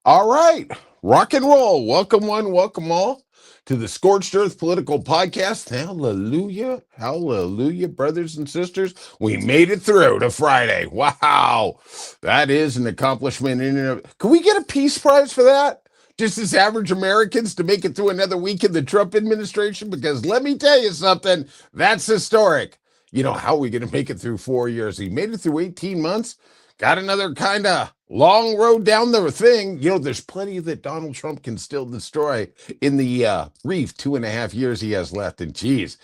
All right, rock and roll. Welcome one, welcome all to the Scorched Earth Political Podcast. Hallelujah, hallelujah, brothers and sisters. We made it through to Friday. Wow, that is an accomplishment in and of. Can we get a peace prize for that? Just as average Americans to make it through another week in the Trump administration? Because let me tell you something, that's historic. How are we going to make it through 4 years? He made it through 18 months. Got another kind of long road down the thing. There's plenty that Donald Trump can still destroy in the brief 2.5 years he has left. And geez,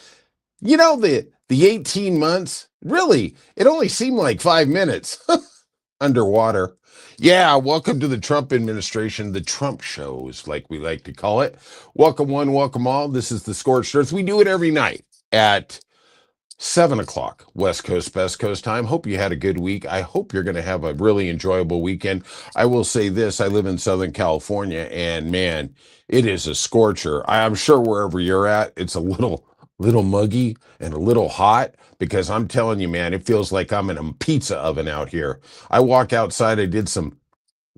the 18 months, really, it only seemed like 5 minutes underwater. Yeah, welcome to the Trump administration, the Trump shows, like we like to call it. Welcome one, welcome all. This is the Scorched Earth. We do it every night at 7 o'clock West Coast, Best Coast time. Hope you had a good week. I hope you're going to have a really enjoyable weekend. I will say this, I live in Southern California, and man, it is a scorcher. I'm sure wherever you're at, it's a little muggy and a little hot, because I'm telling you, man, it feels like I'm in a pizza oven out here. I walk outside, I did some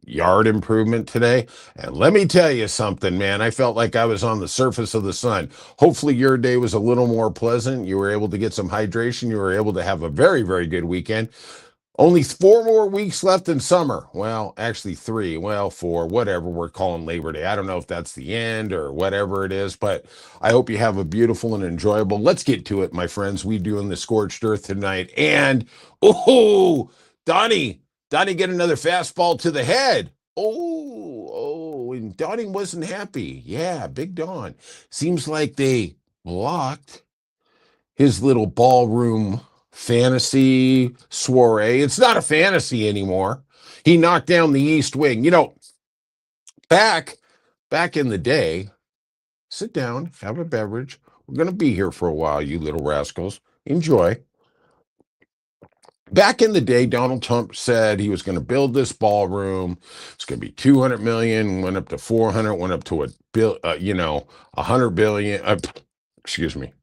yard improvement today, and let me tell you something, man, I felt like I was on the surface of the sun. Hopefully your day was a little more pleasant. You were able to get some hydration. You were able to have a very, very good weekend. Only 4 more weeks left in summer. Well, actually 3. Well, 4, whatever we're calling Labor Day. I don't know if that's the end or whatever it is, but I hope you have a beautiful and enjoyable. Let's get to it, my friends. We doing the Scorched Earth tonight. And, oh, Donnie get another fastball to the head. And Donnie wasn't happy. Yeah, Big Don. Seems like they blocked his little ballroom fantasy soiree. It's not a fantasy anymore. He knocked down the East Wing. Back in the day, sit down, have a beverage. We're going to be here for a while, you little rascals. Enjoy. Back in the day, Donald Trump said he was going to build this ballroom. It's going to be 200 million, went up to 400, went up to 100 billion. Excuse me.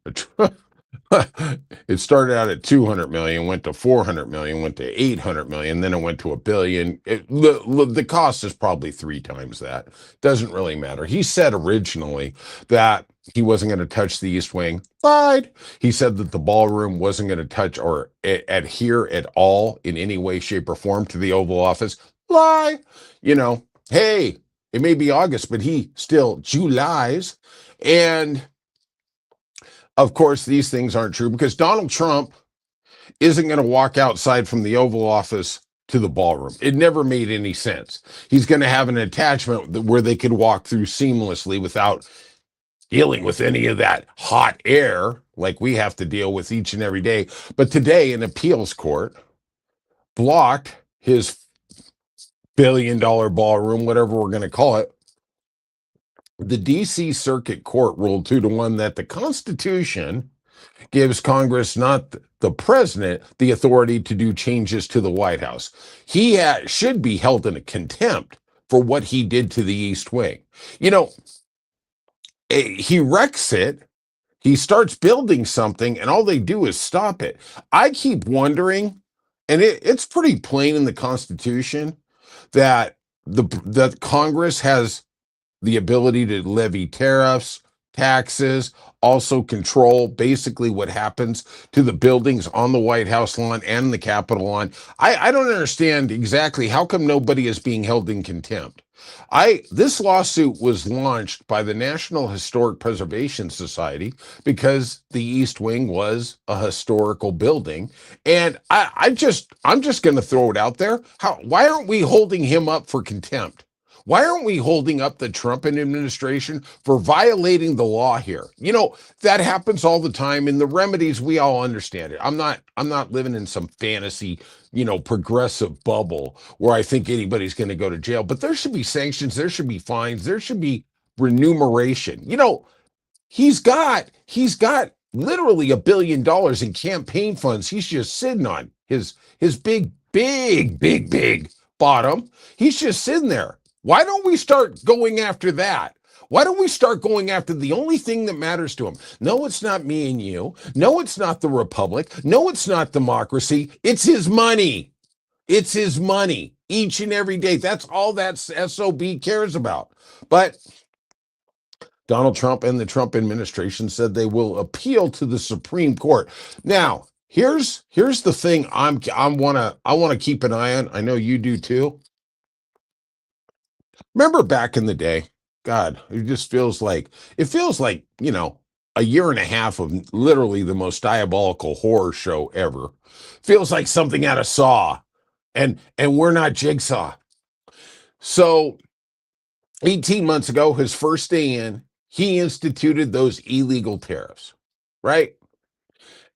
It started out at 200 million, went to 400 million, went to 800 million, then it went to a billion. The cost is probably 3 times that. Doesn't really matter. He said originally that he wasn't going to touch the East Wing. Lied. He said that the ballroom wasn't going to touch or adhere at all in any way, shape, or form to the Oval Office. Lie. Hey, it may be August, but he still Julies. And of course, these things aren't true, because Donald Trump isn't going to walk outside from the Oval Office to the ballroom. It never made any sense. He's going to have an attachment where they could walk through seamlessly without dealing with any of that hot air like we have to deal with each and every day. But today, an appeals court blocked his billion-dollar ballroom, whatever we're going to call it. The D.C. Circuit Court ruled 2-1 that the Constitution gives Congress, not the president, the authority to do changes to the White House. He should be held in contempt for what he did to the East Wing. He wrecks it. He starts building something, and all they do is stop it. I keep wondering, and it's pretty plain in the Constitution that the Congress has the ability to levy tariffs, taxes, also control basically what happens to the buildings on the White House lawn and the Capitol lawn. I don't understand exactly how come nobody is being held in contempt. This lawsuit was launched by the National Historic Preservation Society because the East Wing was a historical building. And I'm just going to throw it out there. Why aren't we holding him up for contempt? Why aren't we holding up the Trump administration for violating the law here? That happens all the time. In the remedies, we all understand it. I'm not living in some fantasy, progressive bubble where I think anybody's going to go to jail. But there should be sanctions. There should be fines. There should be remuneration. He's got literally $1 billion in campaign funds. He's just sitting on his big bottom. He's just sitting there. Why don't we start going after that? Why don't we start going after the only thing that matters to him? No, it's not me and you. No, it's not the Republic. No, it's not democracy. It's his money. It's his money. each and every day. That's all that SOB cares about. But Donald Trump and the Trump administration said they will appeal to the Supreme Court. Now, here's the thing I wanna keep an eye on. I know you do too. Remember back in the day, God, it feels like, a year and a half of literally the most diabolical horror show ever. Feels like something out of Saw, and we're not Jigsaw. So 18 months ago, his first day in, he instituted those illegal tariffs, right?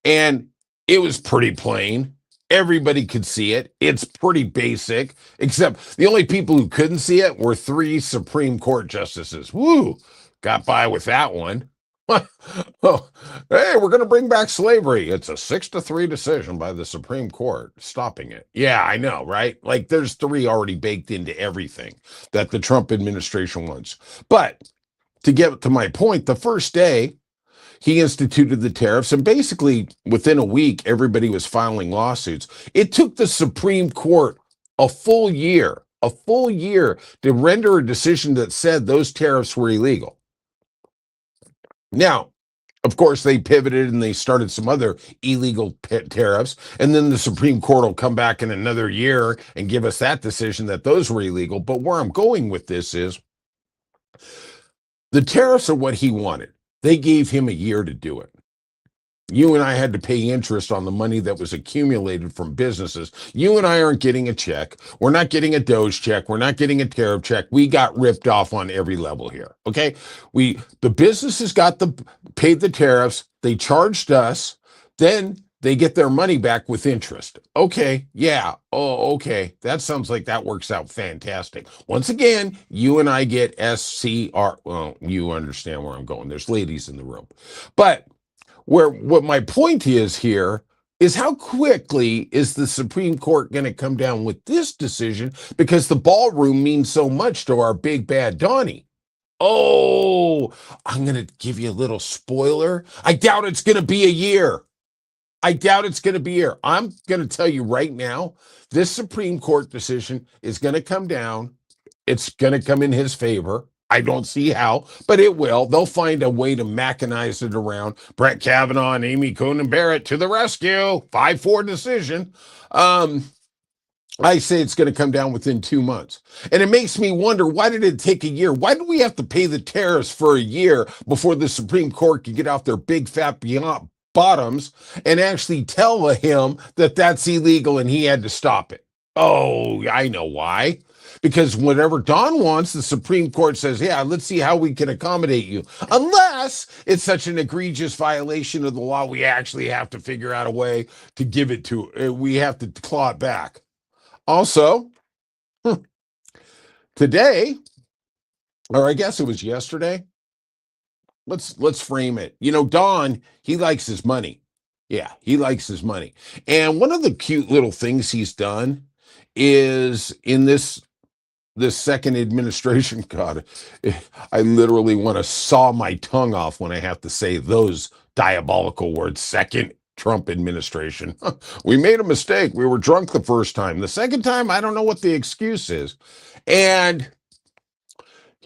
And it was pretty plain. Everybody could see it. It's pretty basic, except the only people who couldn't see it were three Supreme Court justices. Woo, got by with that one. Oh, hey, we're going to bring back slavery. It's a 6-3 decision by the Supreme Court stopping it. Yeah, I know, right? Like there's three already baked into everything that the Trump administration wants. But to get to my point, the first day, he instituted the tariffs, and basically within a week, everybody was filing lawsuits. It took the Supreme Court a full year to render a decision that said those tariffs were illegal. Now, of course, they pivoted and they started some other illegal tariffs, and then the Supreme Court will come back in another year and give us that decision that those were illegal. But where I'm going with this is the tariffs are what he wanted. They gave him a year to do it. You and I had to pay interest on the money that was accumulated from businesses. You and I aren't getting a check. We're not getting a Doge check. We're not getting a tariff check. We got ripped off on every level here. Okay. The businesses paid the tariffs. They charged us. Then they get their money back with interest. Okay. Yeah. Oh, okay. That sounds like that works out fantastic. Once again, you and I get SCR. Well, you understand where I'm going. There's ladies in the room. But what my point is here is how quickly is the Supreme Court going to come down with this decision, because the ballroom means so much to our big bad Donnie. Oh, I'm going to give you a little spoiler. I doubt it's going to be a year. I doubt it's going to be a year. I'm going to tell you right now, this Supreme Court decision is going to come down. It's going to come in his favor. I don't see how, but it will. They'll find a way to mechanize it around. Brett Kavanaugh and Amy Coney Barrett to the rescue. 5-4 decision. I say it's going to come down within 2 months. And it makes me wonder, why did it take a year? Why did we have to pay the tariffs for a year before the Supreme Court could get off their big fat bottoms and actually tell him that that's illegal and he had to stop it? Oh, I know why. Because whatever Don wants, the Supreme Court says, yeah, let's see how we can accommodate you. Unless it's such an egregious violation of the law, we actually have to figure out a way to give it to, we have to claw it back. Also, today, or I guess it was yesterday, let's frame it. Don, he likes his money. Yeah, he likes his money. And one of the cute little things he's done is in this second administration, God, I literally want to saw my tongue off when I have to say those diabolical words. Second Trump administration. We made a mistake. We were drunk the first time. The second time, I don't know what the excuse is. And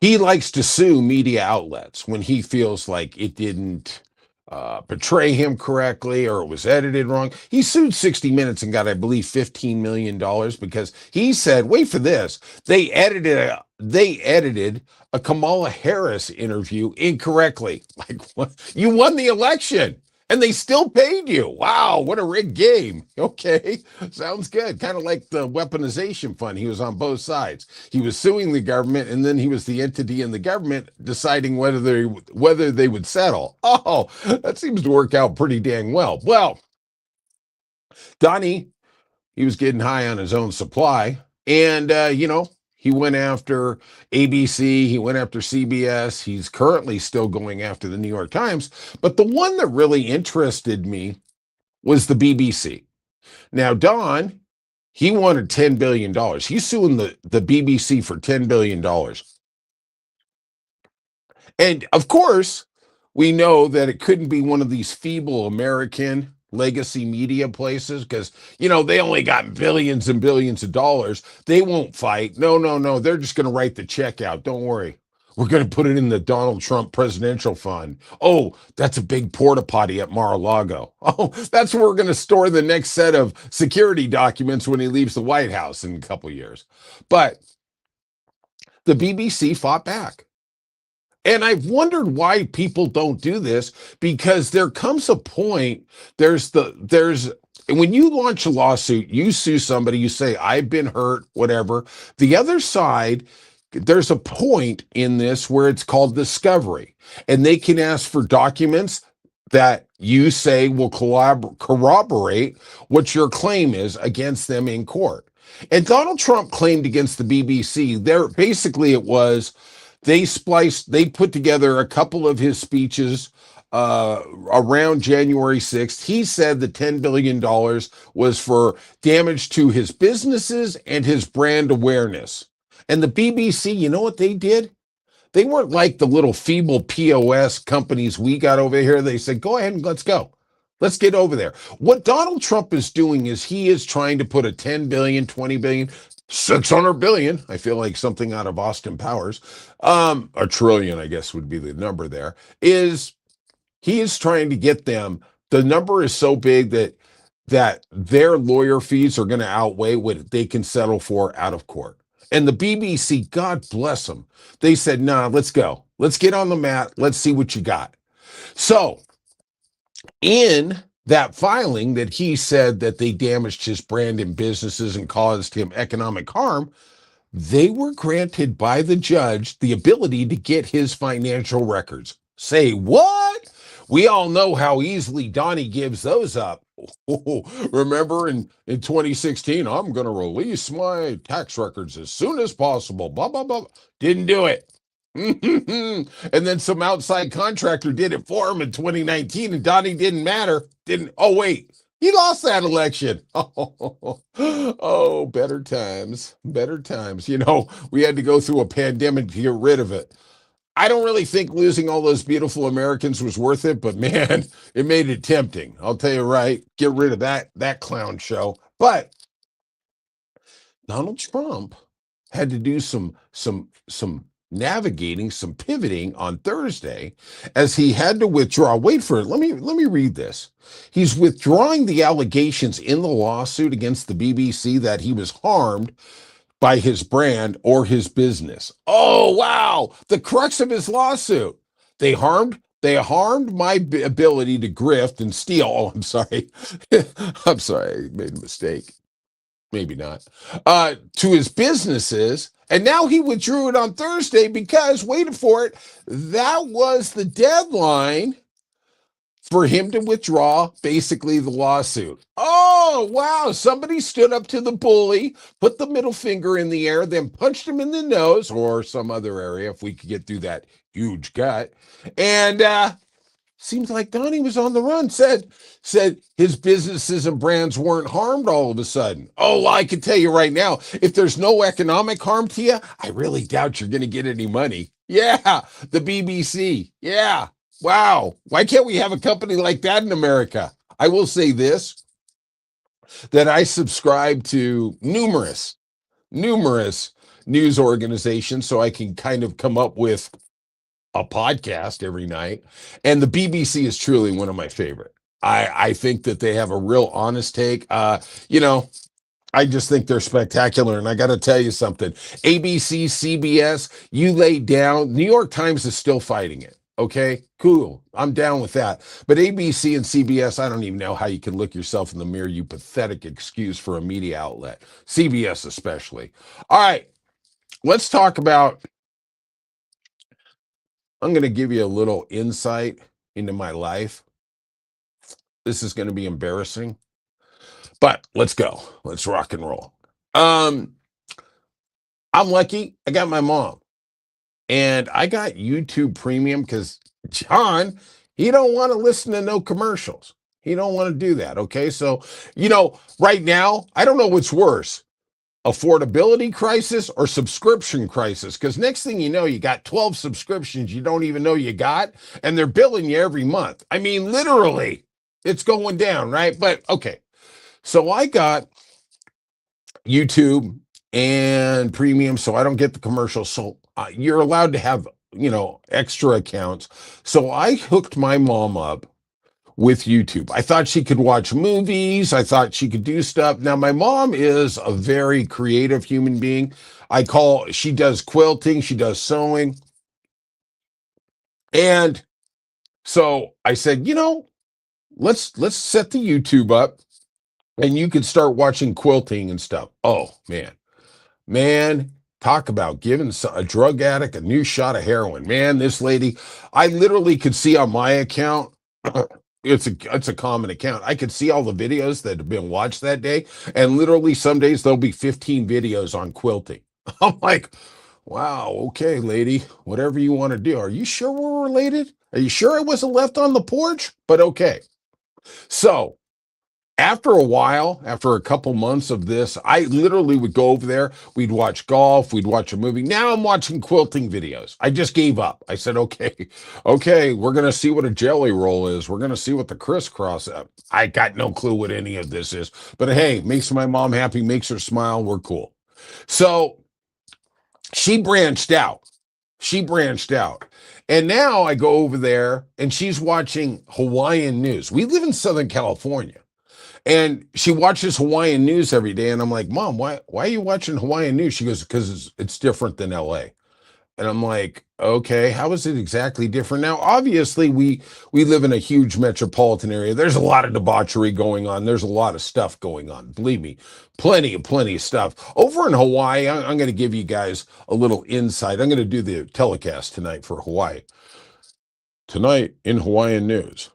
he likes to sue media outlets when he feels like it didn't portray him correctly or it was edited wrong. He sued 60 Minutes and got, I believe, $15 million because he said, wait for this, they edited a Kamala Harris interview incorrectly. Like, what? You won the election and they still paid you. Wow, what a rigged game. Okay, sounds good. Kind of like the weaponization fund. He was on both sides. He was suing the government, and then he was the entity in the government deciding whether they would settle. Oh, that seems to work out pretty dang well. Well, Donnie, he was getting high on his own supply, and he went after ABC, he went after CBS. He's currently still going after the New York Times. But the one that really interested me was the BBC. Now, Don, he wanted $10 billion. He's suing the BBC for $10 billion. And of course, we know that it couldn't be one of these feeble American legacy media places because, they only got billions and billions of dollars. They won't fight. No, no, no. They're just going to write the check out. Don't worry. We're going to put it in the Donald Trump presidential fund. Oh, that's a big porta potty at Mar-a-Lago. Oh, that's where we're going to store the next set of security documents when he leaves the White House in a couple years. But the BBC fought back. And I've wondered why people don't do this, because there comes a point, there's when you launch a lawsuit, you sue somebody, you say, I've been hurt, whatever. The other side, there's a point in this where it's called discovery, and they can ask for documents that you say will corroborate what your claim is against them in court. And Donald Trump claimed against the BBC, there basically it was they put together a couple of his speeches around January 6th. He said the $10 billion was for damage to his businesses and his brand awareness. And the BBC, you know what they did? They weren't like the little feeble POS companies we got over here. They said, go ahead and let's go. Let's get over there. What Donald Trump is doing is he is trying to put a 10 billion, 20 billion, 600 billion. I feel like something out of Austin Powers. A trillion, I guess, would be the number there. He is trying to get them. The number is so big that their lawyer fees are going to outweigh what they can settle for out of court. And the BBC, God bless them, they said, nah, let's go. Let's get on the mat. Let's see what you got. So in that filing that he said that they damaged his brand and businesses and caused him economic harm, they were granted by the judge the ability to get his financial records. Say what? We all know how easily Donnie gives those up. Oh, remember in 2016, I'm going to release my tax records as soon as possible. Blah, blah, blah. Didn't do it. And then some outside contractor did it for him in 2019, and Donnie didn't matter. Oh, wait. He lost that election. Oh, better times. Better times. We had to go through a pandemic to get rid of it. I don't really think losing all those beautiful Americans was worth it, but man, it made it tempting. I'll tell you right, get rid of that clown show. But Donald Trump had to do some navigating, some pivoting on Thursday as he had to withdraw. Wait for it. Let me read this. He's withdrawing the allegations in the lawsuit against the BBC that he was harmed by his brand or his business. Oh, wow. The crux of his lawsuit. They harmed my ability to grift and steal. Oh, I'm sorry. I'm sorry. I made a mistake. Maybe not. To his businesses. And now he withdrew it on Thursday because, wait for it, that was the deadline for him to withdraw basically the lawsuit. Oh, wow. Somebody stood up to the bully, put the middle finger in the air, then punched him in the nose or some other area if we could get through that huge gut. And seems like Donnie was on the run, said his businesses and brands weren't harmed all of a sudden. Oh, well, I can tell you right now, if there's no economic harm to you, I really doubt you're going to get any money. Yeah, the BBC. Yeah. Wow. Why can't we have a company like that in America? I will say this, that I subscribe to numerous news organizations so I can kind of come up with a podcast every night. And the BBC is truly one of my favorite. I think that they have a real honest take. I just think they're spectacular. And I got to tell you something. ABC, CBS, you laid down. New York Times is still fighting it. Okay, cool. I'm down with that. But ABC and CBS, I don't even know how you can look yourself in the mirror, you pathetic excuse for a media outlet. CBS especially. All right, let's talk about, I'm going to give you a little insight into my life. This is going to be embarrassing, but let's go. Let's rock and roll. I'm lucky. I got my mom. And I got YouTube Premium because John, he don't want to listen to no commercials. He don't want to do that. Okay. So, right now, I don't know what's worse, affordability crisis or subscription crisis. Because next thing you know, you got 12 subscriptions you don't even know you got, and they're billing you every month. I mean, literally. It's going down, right? But okay. So I got YouTube and premium, so I don't get the commercials. So you're allowed to have, extra accounts. So I hooked my mom up with YouTube. I thought she could watch movies. I thought she could do stuff. Now, my mom is a very creative human being. She does quilting, she does sewing. And so I said, let's set the YouTube up and you could start watching quilting and stuff. Oh, man, talk about giving a drug addict a new shot of heroin. Man, this lady, I literally could see on my account, it's a common account. I could see all the videos that have been watched that day, and literally some days there'll be 15 videos on quilting. I'm like, wow, okay, lady, whatever you want to do. Are you sure we're related? Are you sure it wasn't left on the porch? But okay. So after a while, after a couple months of this, I literally would go over there. We'd watch golf. We'd watch a movie. Now I'm watching quilting videos. I just gave up. I said, okay, we're going to see what a jelly roll is. We're going to see what the crisscross is. I got no clue what any of this is. But hey, makes my mom happy, makes her smile. We're cool. So she branched out. She branched out. And now I go over there and she's watching Hawaiian news. We live in Southern California. And she watches Hawaiian news every day. And I'm like, Mom, why are you watching Hawaiian news? She goes, because it's different than LA. And I'm like, okay, how is it exactly different? Now, obviously, we live in a huge metropolitan area. There's a lot of debauchery going on. There's a lot of stuff going on. Believe me, plenty of stuff. Over in Hawaii, I'm going to give you guys a little insight. I'm going to do the telecast tonight for Hawaii. Tonight in Hawaiian news,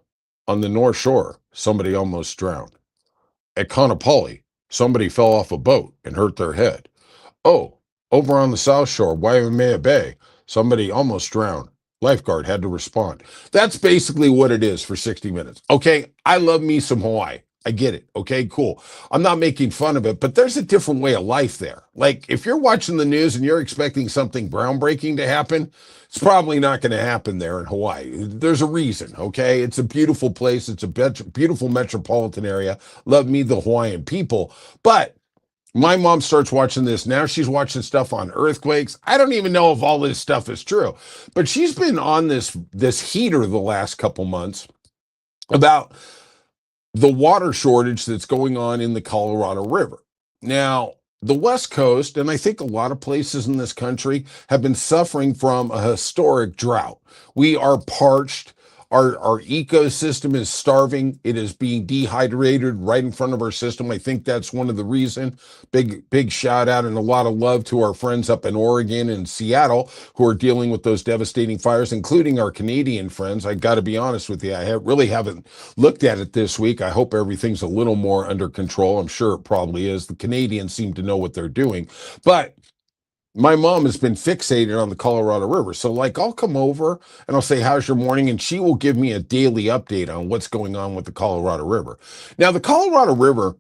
on the North Shore, somebody almost drowned. At Kaanapali, somebody fell off a boat and hurt their head. Oh, over on the South Shore, Waimea Bay, somebody almost drowned. Lifeguard had to respond. That's basically what it is for 60 minutes. Okay, I love me some Hawaii. I get it. Okay, cool. I'm not making fun of it, but there's a different way of life there. Like if you're watching the news and you're expecting something groundbreaking to happen, it's probably not going to happen there in Hawaii. There's a reason, okay? It's a beautiful place. It's a beautiful metropolitan area. Love me the Hawaiian people. But my mom starts watching this. Now she's watching stuff on earthquakes. I don't even know if all this stuff is true. But she's been on this heater the last couple months about the water shortage that's going on in the Colorado River. Now, the West Coast, and I think a lot of places in this country, have been suffering from a historic drought. We are parched. Our ecosystem is starving. It is being dehydrated right in front of our system. I think that's one of the reasons. Big shout out and a lot of love to our friends up in Oregon and Seattle who are dealing with those devastating fires, including our Canadian friends. I got to be honest with you, really haven't looked at it this week. I hope everything's a little more under control. I'm sure it probably is. The Canadians seem to know what they're doing. But my mom has been fixated on the Colorado River. So, like, I'll come over and I'll say, how's your morning? And she will give me a daily update on what's going on with the Colorado River. Now, the Colorado River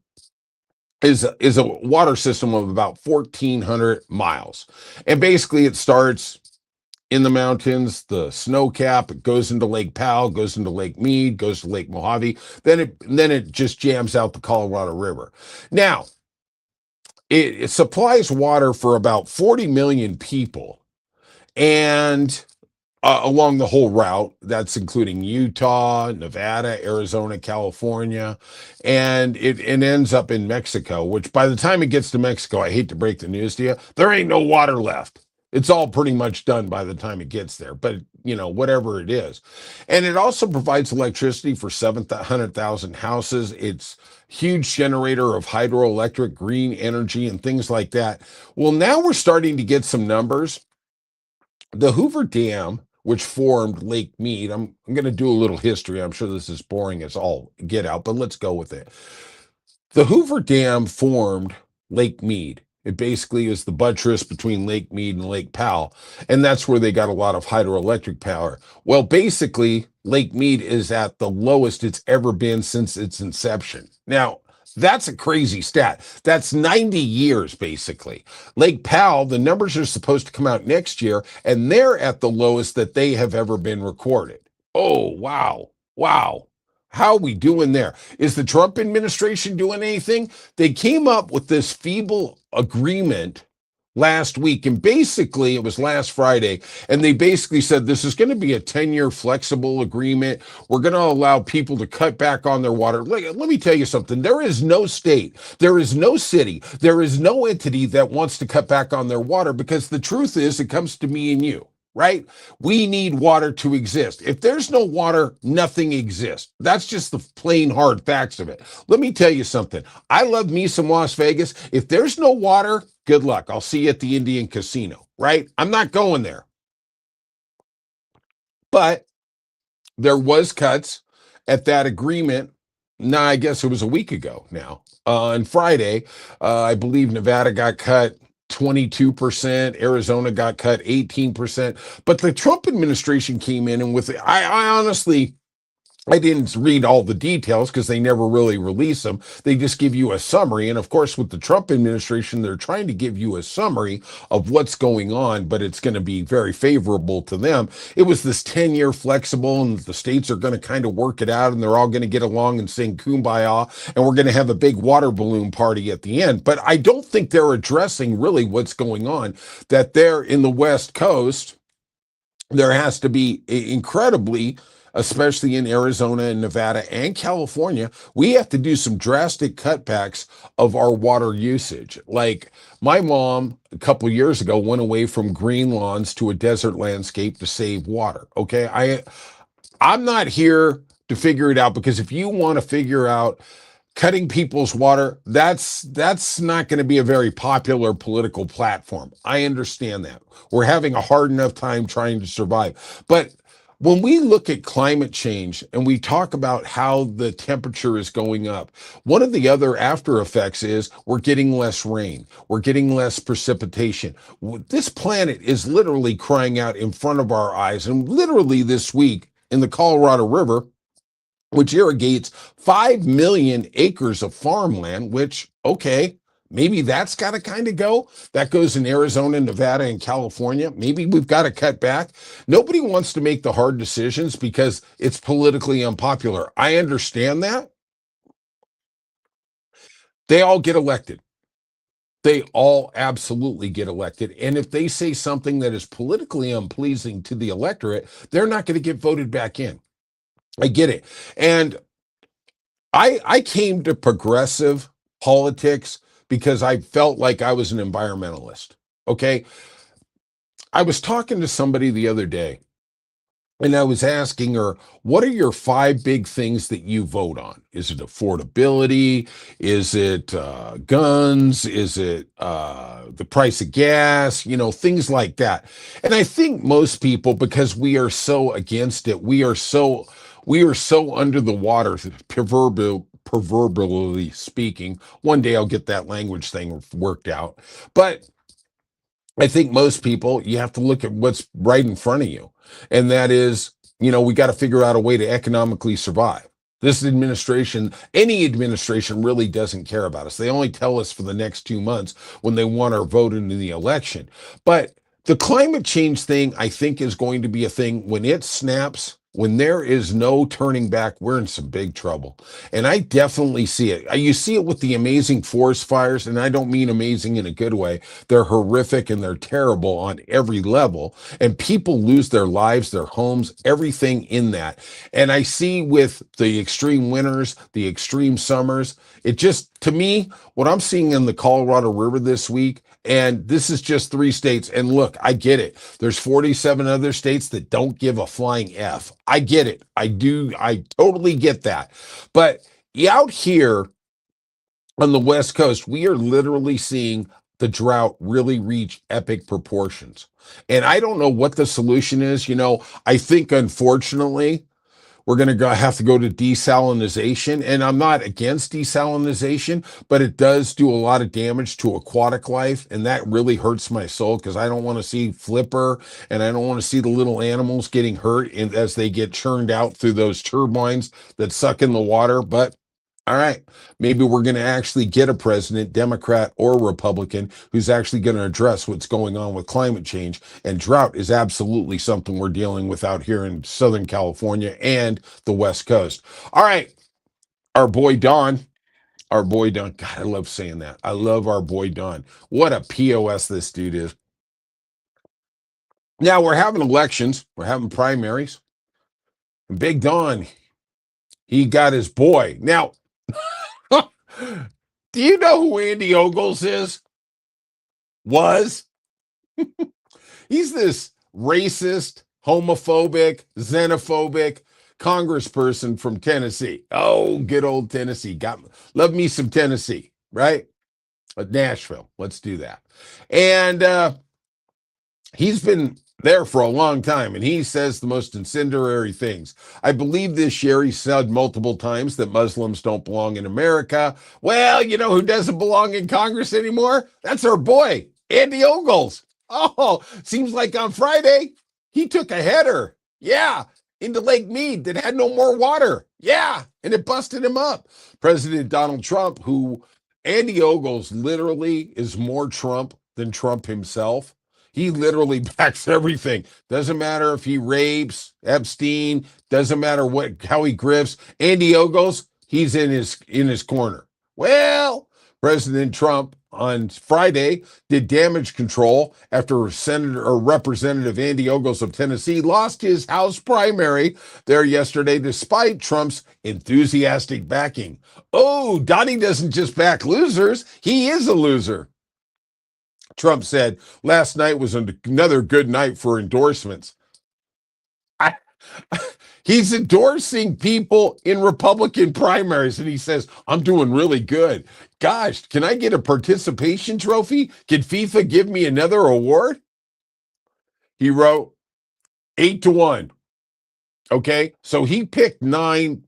is a water system of about 1,400 miles. And basically, it starts in the mountains, the snow cap, it goes into Lake Powell, goes into Lake Mead, goes to Lake Mojave. Then it just jams out the Colorado River. Now, it supplies water for about 40 million people. And along the whole route, that's including Utah, Nevada, Arizona, California, and it ends up in Mexico, which by the time it gets to Mexico, I hate to break the news to you, there ain't no water left. It's all pretty much done by the time it gets there, but whatever it is. And it also provides electricity for 700,000 houses. It's huge generator of hydroelectric green energy and things like that. Well, now we're starting to get some numbers. The Hoover Dam, which formed Lake Mead, I'm going to do a little history. I'm sure this is boring as all get out, but let's go with it. The Hoover Dam formed Lake Mead. It basically is the buttress between Lake Mead and Lake Powell, and that's where they got a lot of hydroelectric power. Well, basically, Lake Mead is at the lowest it's ever been since its inception. Now, that's a crazy stat. That's 90 years, basically. Lake Powell, the numbers are supposed to come out next year, and they're at the lowest that they have ever been recorded. Oh, wow. Wow. How are we doing there? Is the Trump administration doing anything? They came up with this feeble agreement last week, and basically it was last Friday, and they basically said this is going to be a 10-year flexible agreement. We're going to allow people to cut back on their water. Let me tell you something. There is no state, there is no city, there is no entity that wants to cut back on their water, because the truth is it comes to me and you. Right? We need water to exist. If there's no water, nothing exists. That's just the plain hard facts of it. Let me tell you something. I love me some Las Vegas. If there's no water, good luck. I'll see you at the Indian Casino, right? I'm not going there. But there was cuts at that agreement. Now, I guess it was a week ago now. On Friday, I believe Nevada got cut 22%, Arizona got cut 18%. But the Trump administration came in and I honestly, I didn't read all the details because they never really release them. They just give you a summary. And of course, with the Trump administration, they're trying to give you a summary of what's going on, but it's going to be very favorable to them. It was this 10-year flexible, and the states are going to kind of work it out, and they're all going to get along and sing kumbaya, and we're going to have a big water balloon party at the end. But I don't think they're addressing really what's going on, that they're in the West Coast. There has to be incredibly, especially in Arizona and Nevada and California, we have to do some drastic cutbacks of our water usage. Like my mom a couple of years ago went away from green lawns to a desert landscape to save water. Okay. I'm not here to figure it out, because if you want to figure out cutting people's water, that's not going to be a very popular political platform. I understand that. We're having a hard enough time trying to survive. But when we look at climate change and we talk about how the temperature is going up, one of the other after effects is we're getting less rain. We're getting less precipitation. This planet is literally crying out in front of our eyes. And literally this week in the Colorado River, which irrigates 5 million acres of farmland, which, okay, maybe that's got to kind of go. That goes in Arizona, Nevada, and California. Maybe we've got to cut back. Nobody wants to make the hard decisions because it's politically unpopular. I understand that. They all get elected. They all absolutely get elected. And if they say something that is politically unpleasing to the electorate, they're not going to get voted back in. I get it. And I came to progressive politics because I felt like I was an environmentalist. Okay. I was talking to somebody the other day, and I was asking her, what are your 5 big things that you vote on? Is it affordability? Is it guns? Is it the price of gas? Things like that. And I think most people, because we are so against it, we are so under the water, proverbially speaking. One day I'll get that language thing worked out. But I think most people, you have to look at what's right in front of you. And that is, we got to figure out a way to economically survive. This administration, any administration, really doesn't care about us. They only tell us for the next 2 months when they want our vote in the election. But the climate change thing, I think, is going to be a thing when it snaps. When there is no turning back, we're in some big trouble. And I definitely see it. You see it with the amazing forest fires, and I don't mean amazing in a good way. They're horrific and they're terrible on every level. And people lose their lives, their homes, everything in that. And I see with the extreme winters, the extreme summers, it just, to me, what I'm seeing in the Colorado River this week, and this is just 3 states. And look, I get it. There's 47 other states that don't give a flying F. I get it. I do. I totally get that. But out here on the West Coast, we are literally seeing the drought really reach epic proportions. And I don't know what the solution is. I think, unfortunately, we're going to have to go to desalinization. And I'm not against desalinization, but it does do a lot of damage to aquatic life. And that really hurts my soul, because I don't want to see flipper, and I don't want to see the little animals getting hurt as they get churned out through those turbines that suck in the water. But All right. Maybe we're going to actually get a president, Democrat or Republican, who's actually going to address what's going on with climate change. And drought is absolutely something we're dealing with out here in Southern California and the West Coast. All right. Our boy Don. Our boy Don. God, I love saying that. I love our boy Don. What a POS this dude is. Now we're having elections, we're having primaries. Big Don, he got his boy. Now, do you know who Andy Ogles is? Was? He's this racist, homophobic, xenophobic congressperson from Tennessee. Oh, good old Tennessee. Love me some Tennessee, right? Nashville. Let's do that. And he's been there for a long time, and he says the most incendiary things. I believe this year he said multiple times that Muslims don't belong in America. Well, you know who doesn't belong in Congress anymore? That's our boy, Andy Ogles. Oh, seems like on Friday, he took a header. Yeah, into Lake Mead that had no more water. Yeah, and it busted him up. President Donald Trump, who Andy Ogles literally is more Trump than Trump himself. He literally backs everything. Doesn't matter if he rapes Epstein. Doesn't matter how he grifts. Andy Ogles, he's in his corner. Well, President Trump on Friday did damage control after Senator or Representative Andy Ogles of Tennessee lost his House primary there yesterday, despite Trump's enthusiastic backing. Oh, Donnie doesn't just back losers; he is a loser. Trump said last night was another good night for endorsements. I, he's endorsing people in Republican primaries, and he says, I'm doing really good. Gosh, can I get a participation trophy? Can FIFA give me another award? He wrote 8-1. Okay, so he picked 9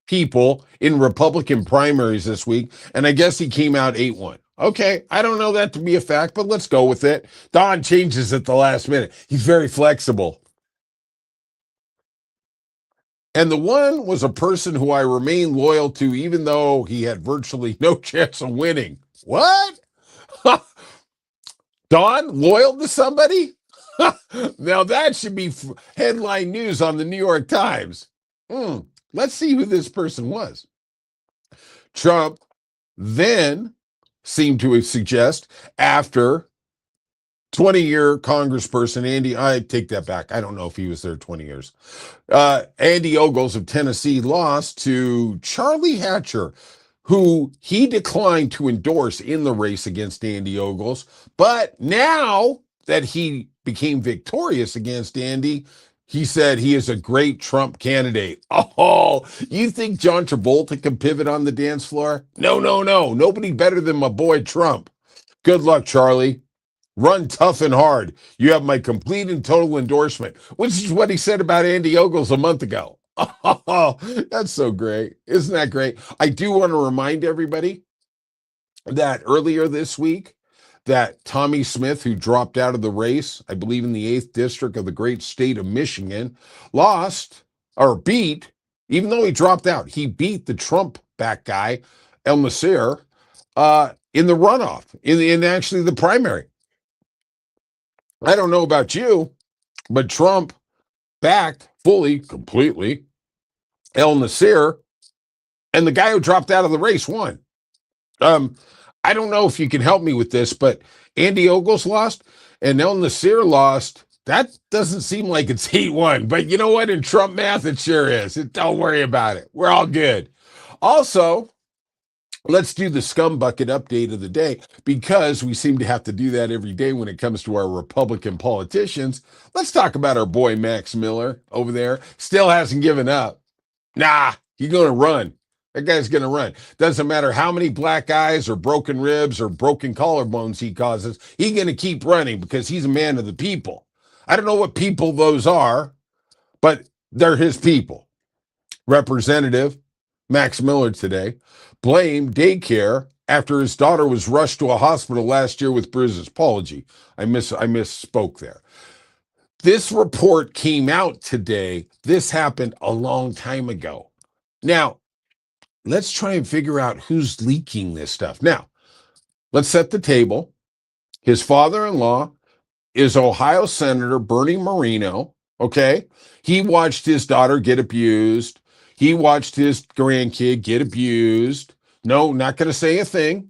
people in Republican primaries this week, and I guess he came out 8-1. Okay, I don't know that to be a fact, but let's go with it. Don changes at the last minute. He's very flexible. And the one was a person who I remain loyal to, even though he had virtually no chance of winning. What? Don, loyal to somebody? Now that should be headline news on the New York Times. Let's see who this person was. Trump then seemed to suggest after 20-year congressperson I take that back. I don't know if he was there 20 years. Andy Ogles of Tennessee lost to Charlie Hatcher, who he declined to endorse in the race against Andy Ogles. But now that he became victorious against Andy, he said he is a great Trump candidate. Oh, you think John Travolta can pivot on the dance floor? No, no, no. Nobody better than my boy Trump. Good luck, Charlie. Run tough and hard. You have my complete and total endorsement, which is what he said about Andy Ogles a month ago. Oh, that's so great. Isn't that great? I do want to remind everybody that earlier this week, that Tommy Smith, who dropped out of the race, I believe in the 8th district of the great state of Michigan, lost or beat, even though he dropped out, he beat the Trump back guy, El Nasir, in the runoff, in actually the primary. I don't know about you, but Trump backed fully, completely El Nasir, and the guy who dropped out of the race won. I don't know if you can help me with this, but Andy Ogles lost and El Nasir lost. That doesn't seem like it's 8-1, but you know what? In Trump math, it sure is. Don't worry about it. We're all good. Also, let's do the scum bucket update of the day, because we seem to have to do that every day when it comes to our Republican politicians. Let's talk about our boy Max Miller over there. Still hasn't given up. Nah, he's going to run. That guy's going to run. Doesn't matter how many black eyes or broken ribs or broken collarbones he causes. He's going to keep running because he's a man of the people. I don't know what people those are, but they're his people. Representative Max Miller today blamed daycare after his daughter was rushed to a hospital last year with bruises. Apology. I misspoke there. This report came out today. This happened a long time ago. Now, let's try and figure out who's leaking this stuff. Now, let's set the table. His father-in-law is Ohio Senator Bernie Moreno. Okay. He watched his daughter get abused. He watched his grandkid get abused. No, not going to say a thing.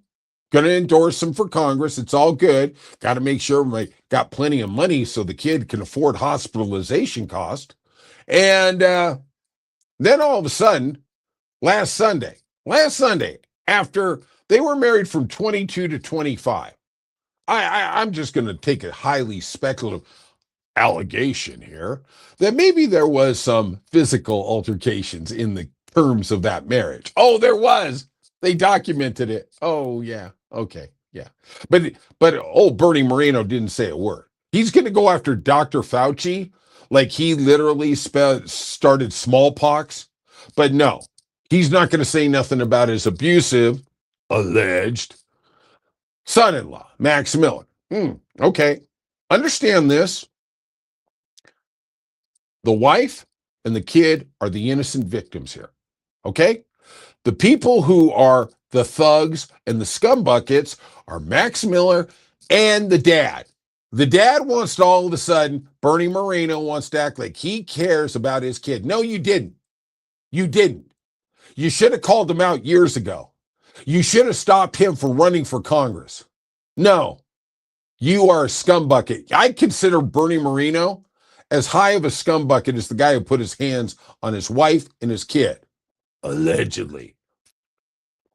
Going to endorse him for Congress. It's all good. Got to make sure we got plenty of money so the kid can afford hospitalization cost. And then all of a sudden, last Sunday, after they were married from 22 to 25, I'm just going to take a highly speculative allegation here that maybe there was some physical altercations in the terms of that marriage. Oh, there was. They documented it. Oh, yeah. Okay. Yeah. But old Bernie Moreno didn't say a word. He's going to go after Dr. Fauci like he literally started smallpox. But no, he's not going to say nothing about his abusive, alleged son-in-law, Max Miller. Okay. Understand this. The wife and the kid are the innocent victims here. Okay? The people who are the thugs and the scum buckets are Max Miller and the dad. The dad wants to all of a sudden, Bernie Moreno wants to act like he cares about his kid. No, you didn't. You didn't. You should have called him out years ago. You should have stopped him from running for Congress. No, you are a scumbucket. I consider Bernie Moreno as high of a scumbucket as the guy who put his hands on his wife and his kid. Allegedly.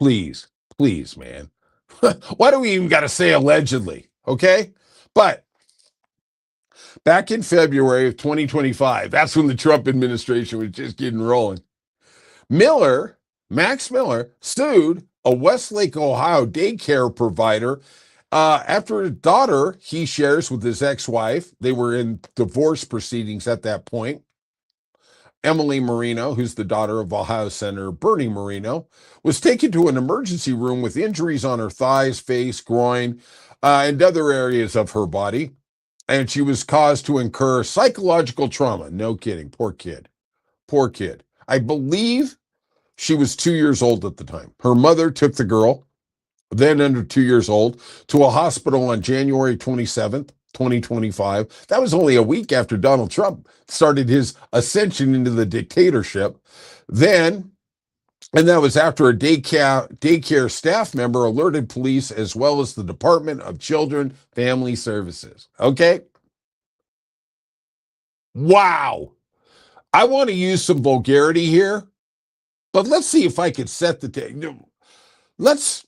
Please, please, man. Why do we even got to say allegedly? Okay? But back in February of 2025, that's when the Trump administration was just getting rolling. Max Miller, sued a Westlake, Ohio daycare provider after a daughter he shares with his ex-wife. They were in divorce proceedings at that point. Emily Moreno, who's the daughter of Ohio Senator Bernie Moreno, was taken to an emergency room with injuries on her thighs, face, groin, and other areas of her body. And she was caused to incur psychological trauma. No kidding. Poor kid. Poor kid. I believe she was 2 years old at the time. Her mother took the girl, then under 2 years old, to a hospital on January 27th, 2025. That was only a week after Donald Trump started his ascension into the dictatorship. And that was after a daycare staff member alerted police as well as the Department of Children Family Services. Okay? Wow. I want to use some vulgarity here, but let's see if I could set the table. Let's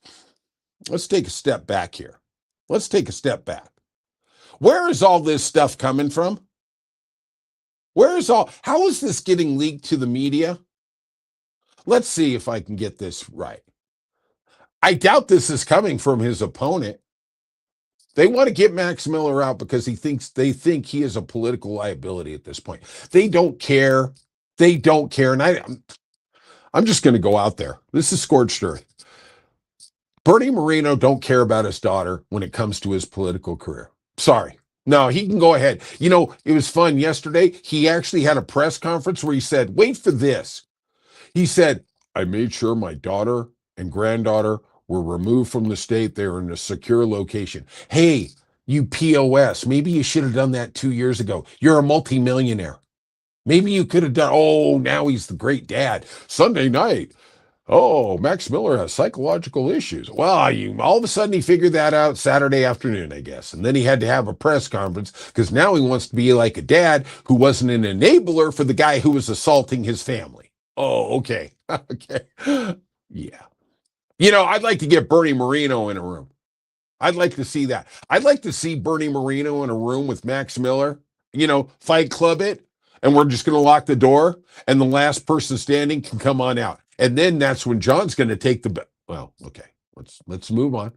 take a step back here. Let's take a step back. Where is all this stuff coming from? How is this getting leaked to the media? Let's see if I can get this right. I doubt this is coming from his opponent. They want to get Max Miller out because they think he is a political liability at this point. They don't care. They don't care. And I'm just going to go out there. This is scorched earth. Bernie Moreno don't care about his daughter when it comes to his political career. Sorry. No, he can go ahead. You know, it was fun yesterday. He actually had a press conference where he said, wait for this. He said, I made sure my daughter and granddaughter were removed from the state. They were in a secure location. Hey, you POS, maybe you should have done that 2 years ago. You're a multimillionaire. Maybe you could have done, oh, now he's the great dad. Sunday night. Oh, Max Miller has psychological issues. Well, all of a sudden he figured that out Saturday afternoon, I guess. And then he had to have a press conference because now he wants to be like a dad who wasn't an enabler for the guy who was assaulting his family. Oh, okay. Okay. Yeah. You know, I'd like to get Bernie Moreno in a room. I'd like to see that. I'd like to see Bernie Moreno in a room with Max Miller, Fight Club it, and we're just going to lock the door, and the last person standing can come on out. And then that's when John's going to take well, okay, let's move on.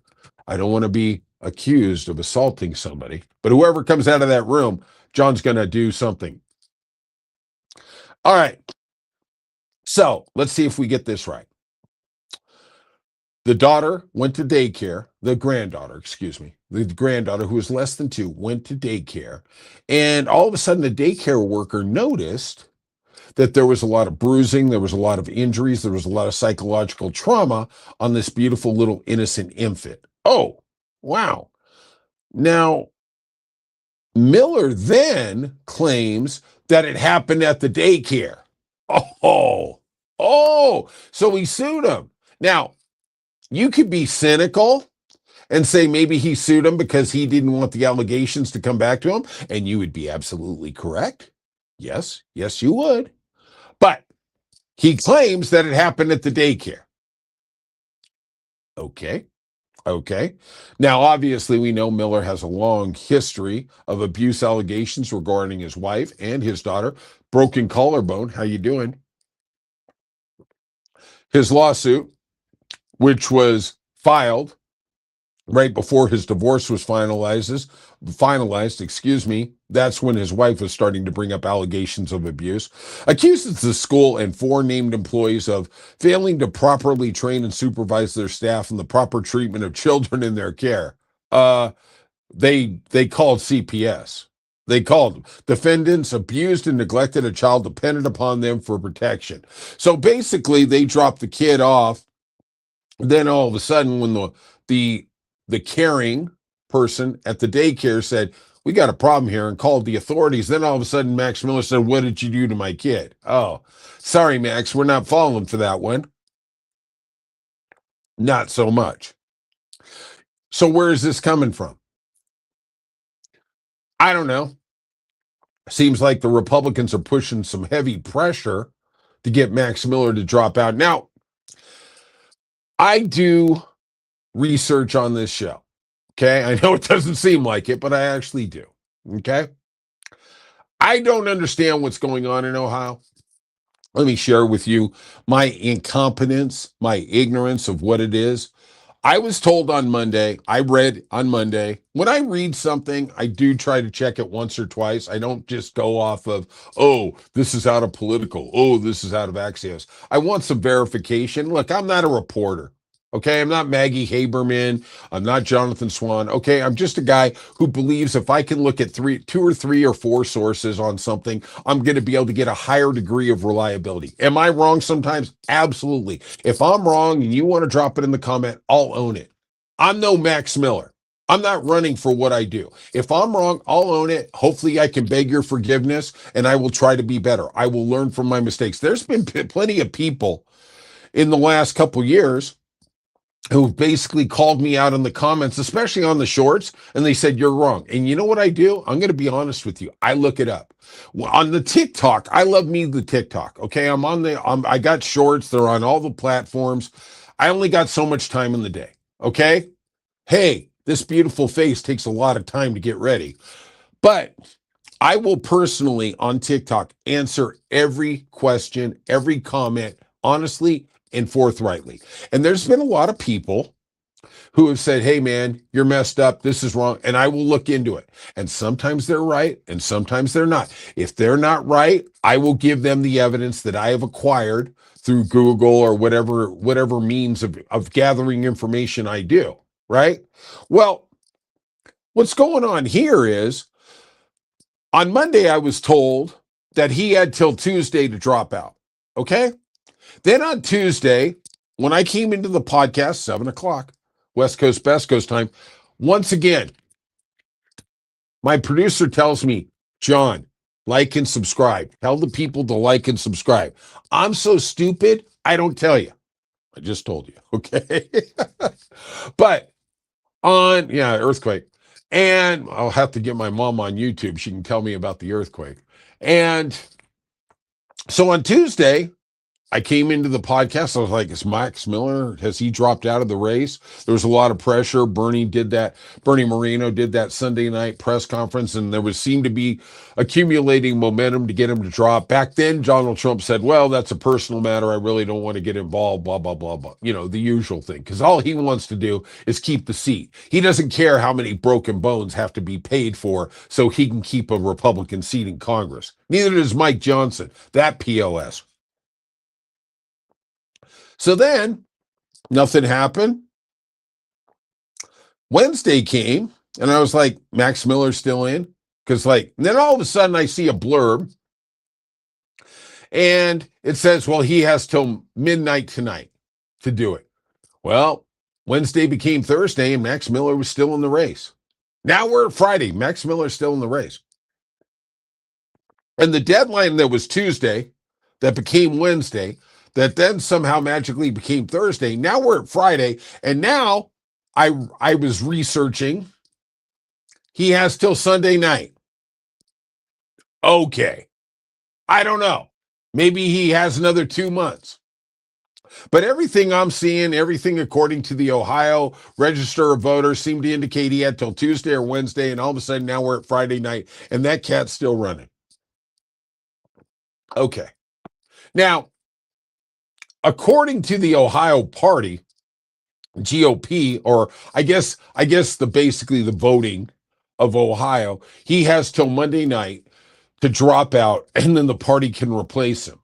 I don't want to be accused of assaulting somebody, but whoever comes out of that room, John's going to do something. All right. So let's see if we get this right. The daughter went to daycare, the granddaughter who was less than 2 went to daycare. And all of a sudden the daycare worker noticed that there was a lot of bruising, there was a lot of injuries, there was a lot of psychological trauma on this beautiful little innocent infant. Oh, wow. Now, Miller then claims that it happened at the daycare. Oh, so he sued him. Now, you could be cynical and say maybe he sued him because he didn't want the allegations to come back to him, and you would be absolutely correct. Yes, you would. But he claims that it happened at the daycare. Okay. Now, obviously, we know Miller has a long history of abuse allegations regarding his wife and his daughter. Broken collarbone. How you doing? His lawsuit, which was filed right before his divorce was finalized, excuse me, that's when his wife was starting to bring up allegations of abuse, accuses the school and four named employees of failing to properly train and supervise their staff in the proper treatment of children in their care. They called CPS. They called them. Defendants abused and neglected a child dependent upon them for protection. So basically, they dropped the kid off. Then all of a sudden, when the the caring person at the daycare said, "We got a problem here," and called the authorities, then all of a sudden Max Miller said, "What did you do to my kid?" Oh, sorry, Max, we're not falling for that one. Not so much. So where is this coming from? I don't know. Seems like the Republicans are pushing some heavy pressure to get Max Miller to drop out. Now, I do research on this show. Okay. I know it doesn't seem like it, but I actually do. Okay. I don't understand what's going on in Ohio. Let me share with you my incompetence, my ignorance of what it is. I was told on Monday, I read on Monday, when I read something, I do try to check it once or twice. I don't just go off of, oh, this is out of political. Oh, this is out of Axios. I want some verification. Look, I'm not a reporter. Okay, I'm not Maggie Haberman. I'm not Jonathan Swan. Okay, I'm just a guy who believes if I can look at two or three or four sources on something, I'm going to be able to get a higher degree of reliability. Am I wrong sometimes? Absolutely. If I'm wrong and you want to drop it in the comment, I'll own it. I'm no Max Miller. I'm not running for what I do. If I'm wrong, I'll own it. Hopefully, I can beg your forgiveness and I will try to be better. I will learn from my mistakes. There's been plenty of people in the last couple years who basically called me out in the comments, especially on the shorts, and they said, you're wrong. And you know what I do? I'm going to be honest with you. I look it up. Well, on the TikTok, I love me the TikTok. Okay, I got shorts. They're on all the platforms. I only got so much time in the day. Okay. Hey, this beautiful face takes a lot of time to get ready. But I will personally on TikTok answer every question, every comment, honestly and forthrightly. And there's been a lot of people who have said, hey, man, you're messed up. This is wrong. And I will look into it. And sometimes they're right and sometimes they're not. If they're not right, I will give them the evidence that I have acquired through Google or whatever means of gathering information I do. Right? Well, what's going on here is on Monday, I was told that he had till Tuesday to drop out. Okay. Then on Tuesday, when I came into the podcast, 7:00, West Coast, Best Coast time, once again, my producer tells me, John, like and subscribe. Tell the people to like and subscribe. I'm so stupid, I don't tell you. I just told you. Okay. But earthquake. And I'll have to get my mom on YouTube. She can tell me about the earthquake. And so on Tuesday, I came into the podcast. I was like, is Max Miller, has he dropped out of the race? There was a lot of pressure. Bernie Moreno did that Sunday night press conference, and there seemed to be accumulating momentum to get him to drop. Back then, Donald Trump said, well, that's a personal matter. I really don't want to get involved, blah, blah, blah, blah. You know, the usual thing, because all he wants to do is keep the seat. He doesn't care how many broken bones have to be paid for so he can keep a Republican seat in Congress. Neither does Mike Johnson, that POS. So then nothing happened. Wednesday came and I was like, Max Miller's still in? Because then all of a sudden I see a blurb And it says, well, he has till midnight tonight to do it. Well, Wednesday became Thursday and Max Miller was still in the race. Now we're at Friday. Max Miller's still in the race. And the deadline that was Tuesday, that became Wednesday, that then somehow magically became Thursday. Now we're at Friday. And now I was researching. He has till Sunday night. Okay. I don't know. Maybe he has another 2 months. But everything I'm seeing, everything according to the Ohio Register of Voters, seemed to indicate he had till Tuesday or Wednesday, and all of a sudden now we're at Friday night, and that cat's still running. Okay. Now, according to the Ohio Party, GOP, or I guess the basically the voting of Ohio, he has till Monday night to drop out, and then the party can replace him.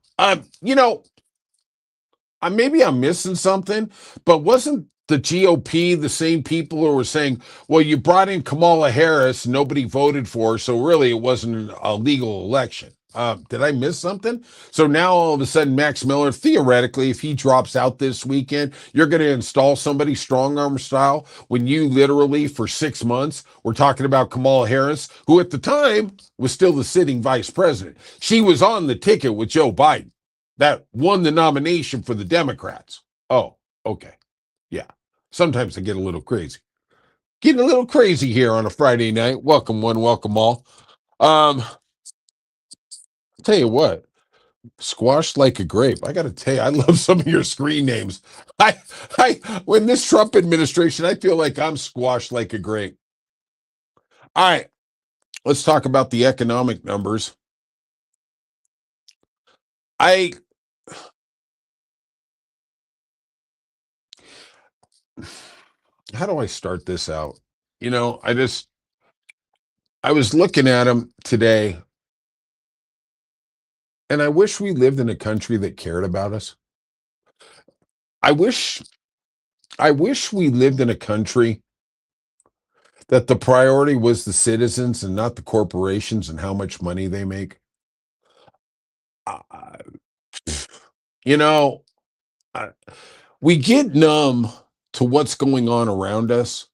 Maybe I'm missing something, but wasn't the GOP the same people who were saying, well, you brought in Kamala Harris, nobody voted for her, so really it wasn't a legal election? Did I miss something? So now all of a sudden, Max Miller, theoretically, if he drops out this weekend, you're going to install somebody strong arm style when you literally, for 6 months, were talking about Kamala Harris, who at the time was still the sitting vice president. She was on the ticket with Joe Biden that won the nomination for the Democrats. Oh, okay. Yeah. Sometimes I get a little crazy. Getting a little crazy here on a Friday night. Welcome one, welcome all. I'll tell you what, squashed like a grape. I got to tell you, I love some of your screen names. I, when this Trump administration, I feel like I'm squashed like a grape. All right, let's talk about the economic numbers. I How do I start this out? I was looking at them today, and I wish we lived in a country that cared about us. I wish I wish we lived in a country that the priority was the citizens and not the corporations and how much money they make. Uh, you know, I, we get numb to what's going on around us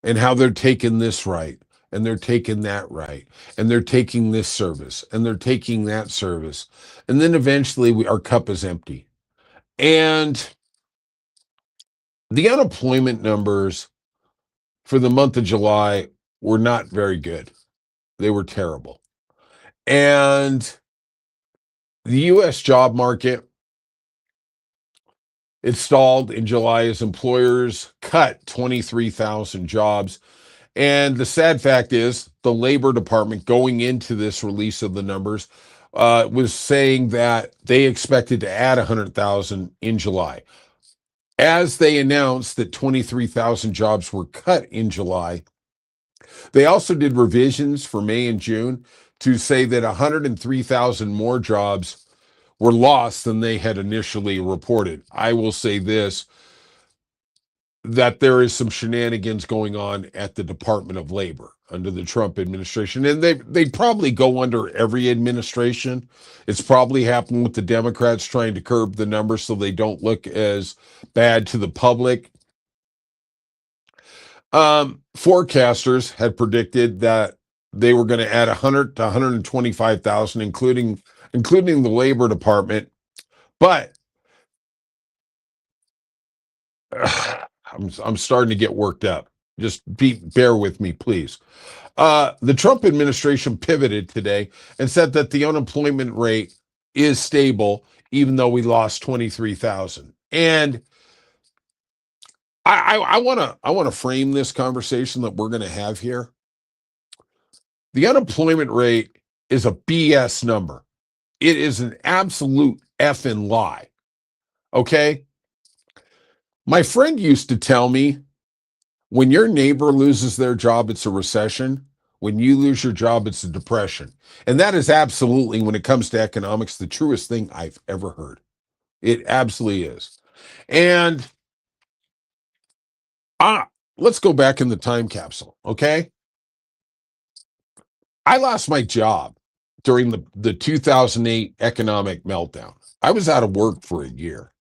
and how they're taking this right and they're taking that right and they're taking this service and they're taking that service. And then eventually our cup is empty. And the unemployment numbers for the month of July were not very good. They were terrible. And the US job market, it stalled in July as employers cut 23,000 jobs. And the sad fact is, the Labor Department, going into this release of the numbers, was saying that they expected to add 100,000 in July. As they announced that 23,000 jobs were cut in July, they also did revisions for May and June to say that 103,000 more jobs were lost than they had initially reported. I will say this, that there is some shenanigans going on at the Department of Labor under the Trump administration. And they probably go under every administration. It's probably happened with the Democrats trying to curb the numbers so they don't look as bad to the public. Forecasters had predicted that they were going to add 100 to 125,000, including the Labor Department. But I'm starting to get worked up. Just bear with me, please. The Trump administration pivoted today and said that the unemployment rate is stable, even though we lost 23,000. And I want to frame this conversation that we're going to have here. The unemployment rate is a BS number. It is an absolute effing lie. Okay. My friend used to tell me, when your neighbor loses their job, it's a recession. When you lose your job, it's a depression. And that is absolutely, when it comes to economics, the truest thing I've ever heard. It absolutely is. And let's go back in the time capsule. Okay. I lost my job during the 2008 economic meltdown. I was out of work for a year.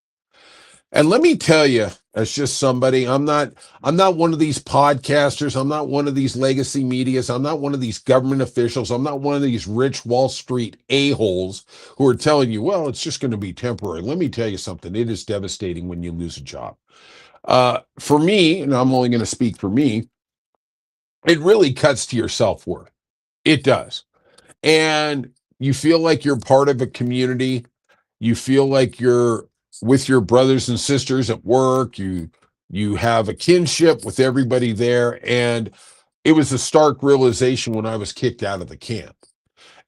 And let me tell you, as just somebody, I'm not one of these podcasters, I'm not one of these legacy medias, I'm not one of these government officials, I'm not one of these rich Wall Street a-holes who are telling you, well, it's just going to be temporary. Let me tell you something. It is devastating when you lose a job. For me, and I'm only going to speak for me, it really cuts to your self-worth. It does. And you feel like you're part of a community. You feel like you're with your brothers and sisters at work. You have a kinship with everybody there. And it was a stark realization when I was kicked out of the camp.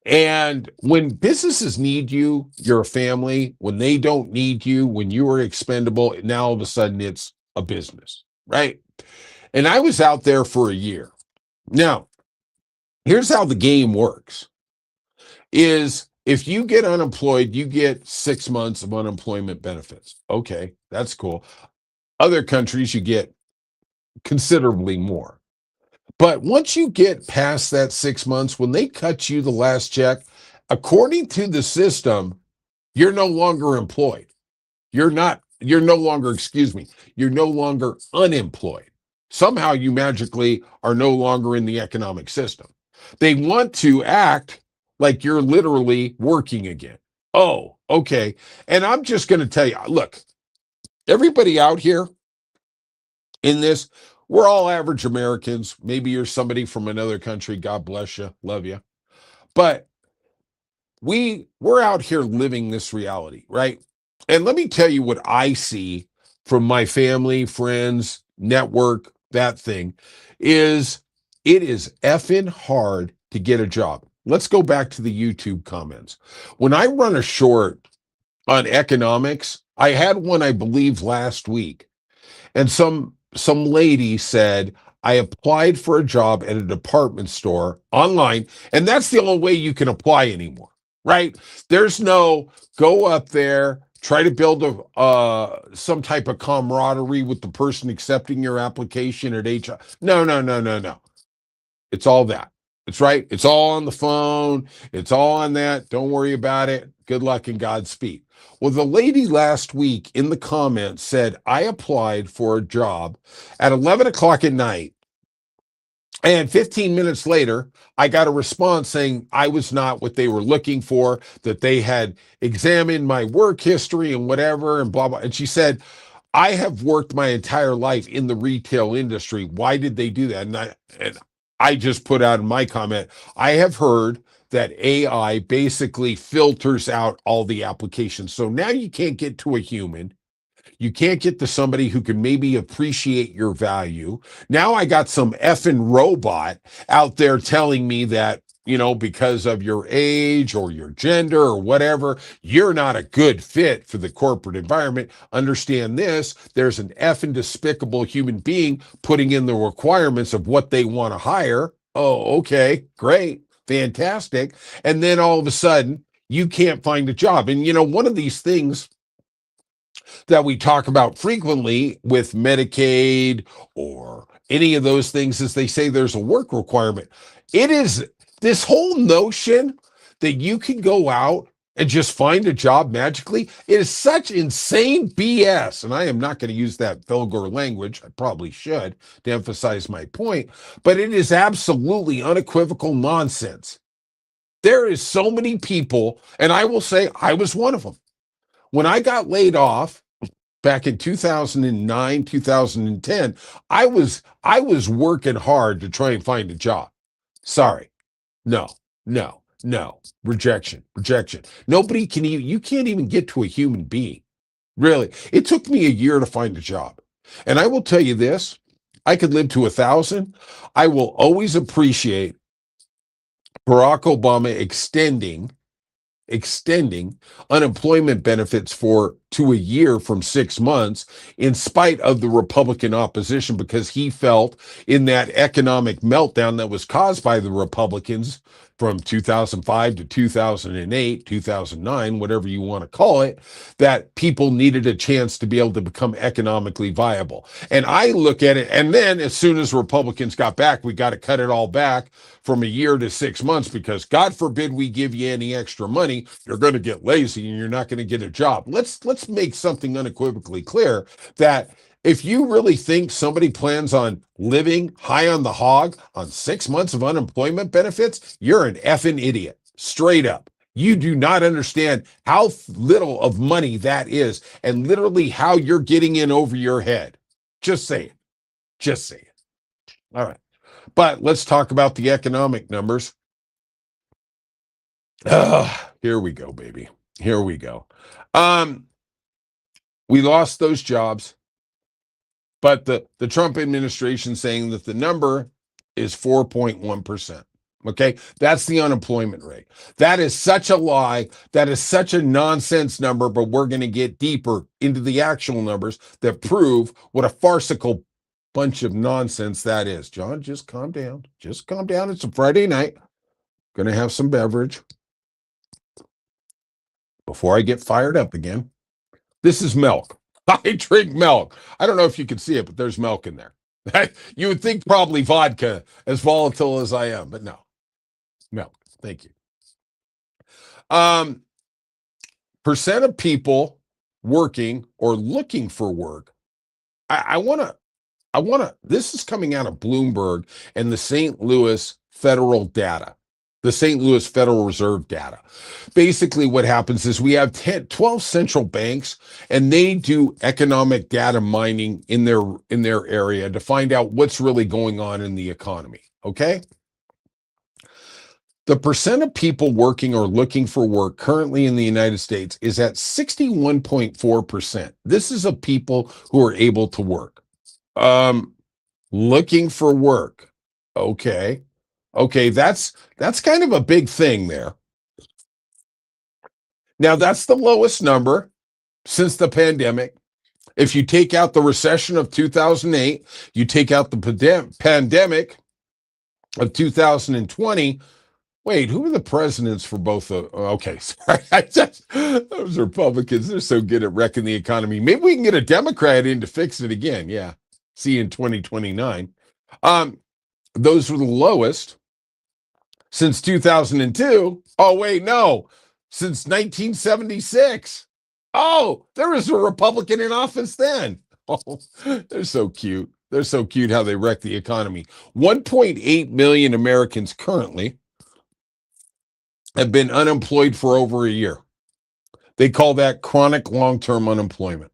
And when businesses need you, you're a family. When they don't need you, when you are expendable, now all of a sudden it's a business, right? And I was out there for a year. Now, here's how the game works is if you get unemployed, you get 6 months of unemployment benefits. Okay, that's cool. Other countries, you get considerably more. But once you get past that 6 months, when they cut you the last check, according to the system, you're no longer employed. You're no longer, excuse me, you're no longer unemployed. Somehow you magically are no longer in the economic system. They want to act like you're literally working again. Oh, okay. And I'm just going to tell you, look, everybody out here in this, we're all average Americans. Maybe you're somebody from another country. God bless you. Love you. But we're out here living this reality, right? And let me tell you what I see from my family, friends, network, that thing is it is effing hard to get a job. Let's go back to the YouTube comments. When I run a short on economics, I had one, I believe, last week, and some lady said, I applied for a job at a department store online, and that's the only way you can apply anymore, right? There's no go up there, try to build a some type of camaraderie with the person accepting your application at HR. No, no, no, no, no. It's all that. It's right. It's all on the phone. It's all on that. Don't worry about it. Good luck and Godspeed. Well, the lady last week in the comments said, I applied for a job at 11 o'clock at night. And 15 minutes later, I got a response saying I was not what they were looking for, that they had examined my work history and whatever, and blah, blah. And she said, I have worked my entire life in the retail industry. Why did they do that? And I just put out in my comment, I have heard that AI basically filters out all the applications. So now you can't get to a human. You can't get to somebody who can maybe appreciate your value. Now I got some effing robot out there telling me that, because of your age or your gender or whatever, you're not a good fit for the corporate environment. Understand this, there's an effing despicable human being putting in the requirements of what they want to hire. Oh, okay, great, fantastic. And then all of a sudden, you can't find a job. And, one of these things that we talk about frequently with Medicaid or any of those things is they say there's a work requirement. It is this whole notion that you can go out and just find a job magically. It is such insane BS. And I am not going to use that vulgar language. I probably should to emphasize my point, but it is absolutely unequivocal nonsense. There is so many people, and I will say I was one of them. When I got laid off, back in 2009, 2010, I was working hard to try and find a job. Sorry. No. No. No. Rejection. Rejection. Nobody can even you can't even get to a human being. Really. It took me a year to find a job. And I will tell you this, I could live to 1,000. I will always appreciate Barack Obama extending unemployment benefits for to a year from 6 months, in spite of the Republican opposition, because he felt in that economic meltdown that was caused by the Republicans from 2005 to 2008, 2009, whatever you want to call it, that people needed a chance to be able to become economically viable. And I look at it, and then as soon as Republicans got back, we got to cut it all back from a year to 6 months, because God forbid we give you any extra money, you're going to get lazy and you're not going to get a job. Let's make something unequivocally clear that if you really think somebody plans on living high on the hog on 6 months of unemployment benefits, you're an effing idiot. Straight up. You do not understand how little of money that is, and literally how you're getting in over your head. Just say it. Just say it. All right. But let's talk about the economic numbers. Here we go, baby. Here we go. We lost those jobs, but the Trump administration saying that the number is 4.1%. Okay, that's the unemployment rate. That is such a lie. That is such a nonsense number, but we're going to get deeper into the actual numbers that prove what a farcical bunch of nonsense that is. John, just calm down. Just calm down. It's a Friday night. Going to have some beverage before I get fired up again. This is milk. I drink milk. I don't know if you can see it, but there's milk in there. You would think probably vodka, as volatile as I am, but no. Milk. Thank you. Percent of people working or looking for work. I want to, this is coming out of Bloomberg and the St. Louis federal data, the St. Louis Federal Reserve data. Basically what happens is we have 12 central banks, and they do economic data mining in their area to find out what's really going on in the economy. Okay. The percent of people working or looking for work currently in the United States is at 61.4%. This is of people who are able to work. Looking for work. Okay. Okay, that's kind of a big thing there. Now, that's the lowest number since the pandemic. If you take out the recession of 2008, you take out the pandemic of 2020. Wait, who are the presidents for both? Okay, sorry. Those Republicans, they're so good at wrecking the economy. Maybe we can get a Democrat in to fix it again. Yeah. See you in 2029. Those were the lowest since 2002. Oh, wait, no. Since 1976. Oh, there was a Republican in office then. Oh, they're so cute. They're so cute how they wreck the economy. 1.8 million Americans currently have been unemployed for over a year. They call that chronic long-term unemployment.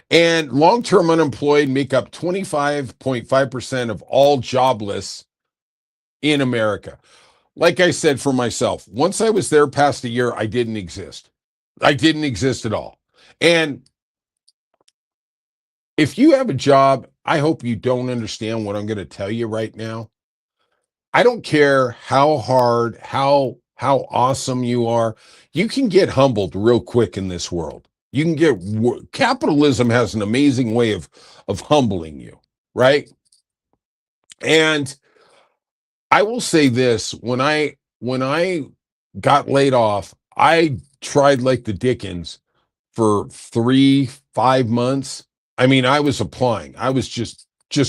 And long-term unemployed make up 25.5% of all jobless in America. Like I said for myself, once I was there past a year, I didn't exist. I didn't exist at all. And if you have a job, I hope you don't understand what I'm going to tell you right now. I don't care how hard, how awesome you are. You can get humbled real quick in this world. You can get, capitalism has an amazing way of humbling you, right? And I will say this, when I got laid off, I tried like the Dickens for 3-5 months. I mean, I was applying. I was just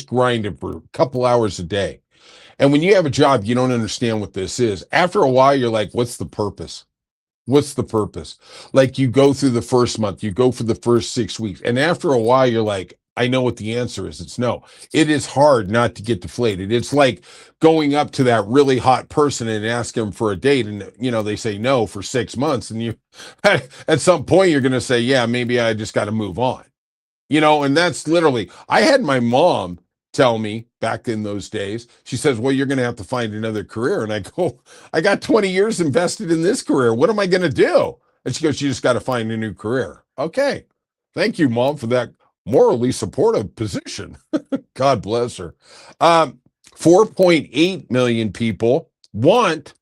grinding for a couple hours a day. And when you have a job, you don't understand what this is. After a while, you're like, what's the purpose? What's the purpose? Like, you go through the first month, you go for the first 6 weeks. And after a while, you're like, I know what the answer is. It's no. It is hard not to get deflated. It's like going up to that really hot person and asking them for a date. And, they say no for 6 months. And you, at some point, you're going to say, yeah, maybe I just got to move on. And that's literally, I had my mom tell me back in those days, she says, well, you're going to have to find another career. And I go, I got 20 years invested in this career. What am I going to do? And she goes, you just got to find a new career. Okay. Thank you, Mom, for that morally supportive position. God bless her. 4.8 million people want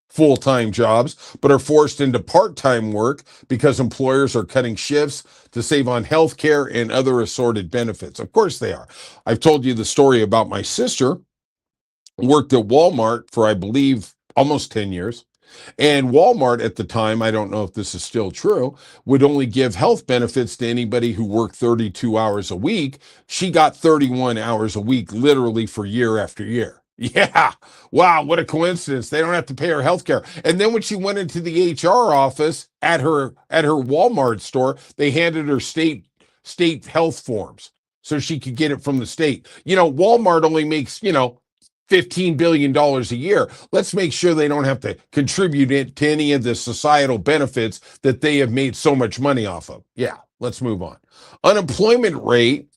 full-time jobs, but are forced into part-time work because employers are cutting shifts to save on health care and other assorted benefits. Of course they are. I've told you the story about my sister, worked at Walmart for, I believe, almost 10 years. And Walmart at the time, I don't know if this is still true, would only give health benefits to anybody who worked 32 hours a week. She got 31 hours a week, literally for year after year. Yeah. Wow. What a coincidence. They don't have to pay her health care. And then when she went into the HR office at her Walmart store, they handed her state health forms so she could get it from the state. Walmart only makes, $15 billion a year. Let's make sure they don't have to contribute it to any of the societal benefits that they have made so much money off of. Yeah, let's move on. Unemployment rate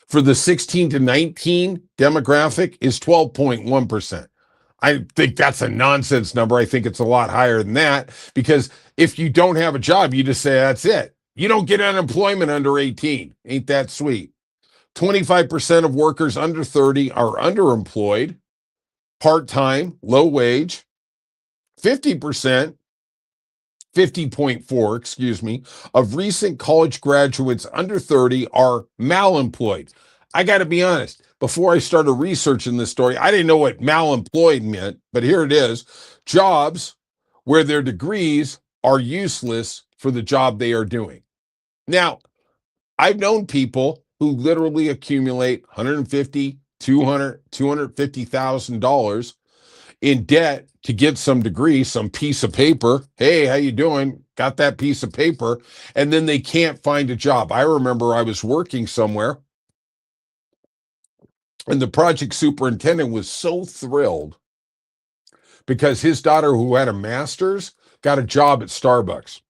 for the 16 to 19 demographic is 12.1%. I think that's a nonsense number. I think it's a lot higher than that, because if you don't have a job, you just say that's it. You don't get unemployment under 18. Ain't that sweet? 25% of workers under 30 are underemployed, part-time, low wage. 50%, 50.4, excuse me, of recent college graduates under 30 are malemployed. I got to be honest, before I started researching this story, I didn't know what malemployed meant, but here it is. Jobs where their degrees are useless for the job they are doing. Now, I've known people who literally accumulate $150, $200, $250,000 in debt to get some degree, some piece of paper. Hey, how you doing? Got that piece of paper, and then they can't find a job. I remember I was working somewhere, and the project superintendent was so thrilled because his daughter, who had a master's, got a job at Starbucks.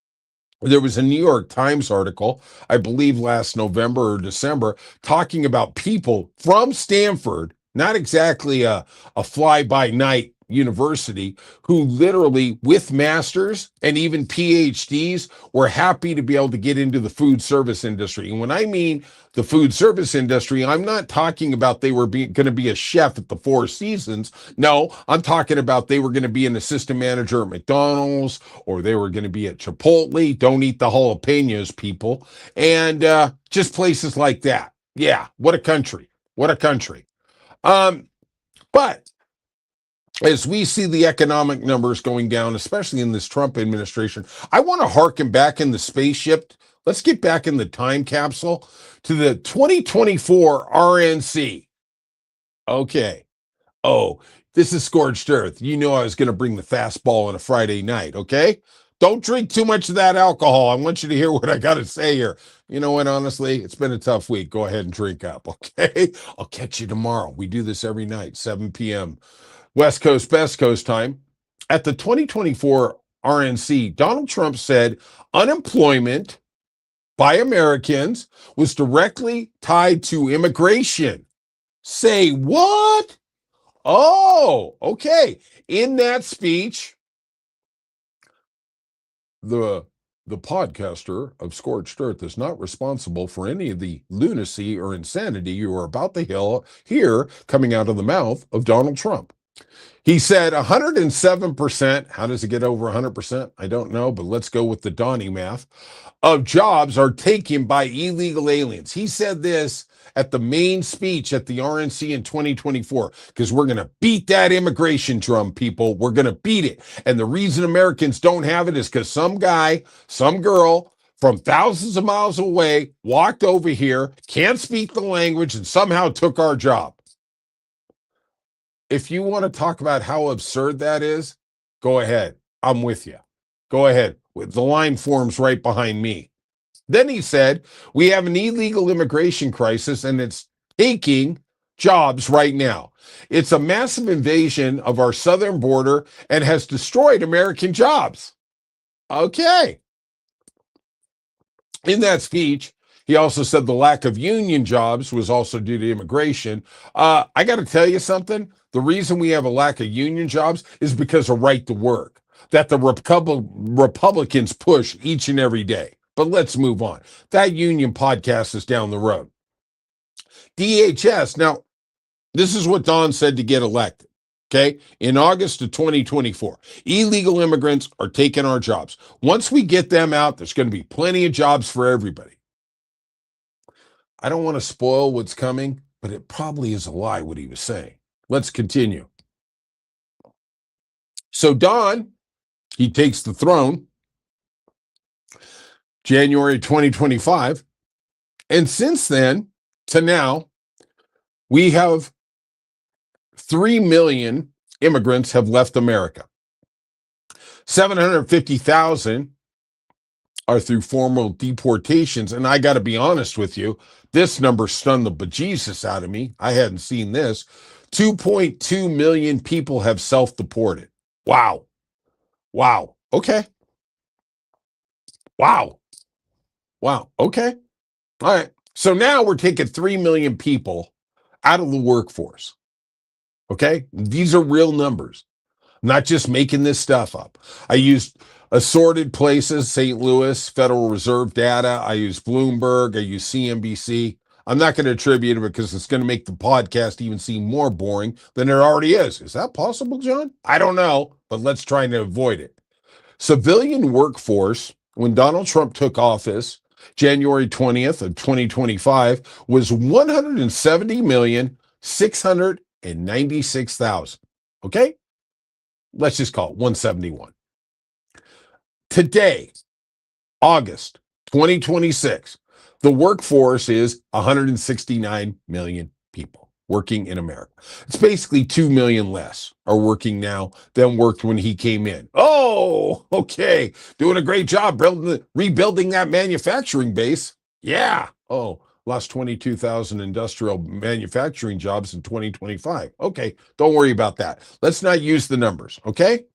There was a New York Times article, I believe last November or December, talking about people from Stanford, not exactly a fly-by-night university, who literally, with masters and even PhDs, were happy to be able to get into the food service industry. And when I mean the food service industry, I'm not talking about they were going to be a chef at the Four Seasons. No, I'm talking about they were going to be an assistant manager at McDonald's, or they were going to be at Chipotle. Don't eat the jalapenos, people. And just places like that. Yeah, what a country. What a country. But as we see the economic numbers going down, especially in this Trump administration, I want to harken back in the spaceship. Let's get back in the time capsule to the 2024 RNC. Okay. Oh, this is Scorched Earth. You know I was going to bring the fastball on a Friday night, okay? Don't drink too much of that alcohol. I want you to hear what I got to say here. You know what, honestly, it's been a tough week. Go ahead and drink up, okay? I'll catch you tomorrow. We do this every night, 7 p.m. West Coast, Best Coast time. At the 2024 RNC, Donald Trump said unemployment by Americans was directly tied to immigration. Say what? Oh, okay. In that speech, the podcaster of Scorched Earth is not responsible for any of the lunacy or insanity you are about to hear coming out of the mouth of Donald Trump. He said 107%. How does it get over 100%? I don't know, but let's go with the Donnie math. Of jobs are taken by illegal aliens. He said this at the main speech at the RNC in 2024, because we're going to beat that immigration drum, people. We're going to beat it. And the reason Americans don't have it is because some guy, some girl from thousands of miles away walked over here, can't speak the language, and somehow took our job. If you want to talk about how absurd that is, go ahead. I'm with you. Go ahead. The line forms right behind me. Then he said, we have an illegal immigration crisis, and it's taking jobs right now. It's a massive invasion of our southern border and has destroyed American jobs. Okay. In that speech, he also said the lack of union jobs was also due to immigration. I got to tell you something. The reason we have a lack of union jobs is because of right to work that the Republicans push each and every day. But let's move on. That union podcast is down the road. DHS. Now, this is what Don said to get elected. Okay, in August of 2024, illegal immigrants are taking our jobs. Once we get them out, there's going to be plenty of jobs for everybody. I don't want to spoil what's coming, but it probably is a lie what he was saying. Let's continue. So Don, he takes the throne January 2025. And since then to now, we have 3 million immigrants have left America. 750,000 are through formal deportations. And I got to be honest with you, this number stunned the bejesus out of me. I hadn't seen this. 2.2 million people have self-deported. Wow. Wow. Okay. Wow. Wow. Okay. All right. So now we're taking 3 million people out of the workforce. Okay. These are real numbers. I'm not just making this stuff up. I used assorted places, St. Louis, Federal Reserve data. I use Bloomberg. I use CNBC. I'm not going to attribute it because it's going to make the podcast even seem more boring than it already is. Is that possible, John? I don't know, but let's try to avoid it. Civilian workforce, when Donald Trump took office, January 20th of 2025, was 170,696,000. Okay? Let's just call it 171. Today, August 2026, the workforce is 169 million people working in America. It's basically 2 million less are working now than worked when he came in. Oh, okay. Doing a great job rebuilding that manufacturing base. Yeah. Oh, lost 22,000 industrial manufacturing jobs in 2025. Okay. Don't worry about that. Let's not use the numbers. Okay.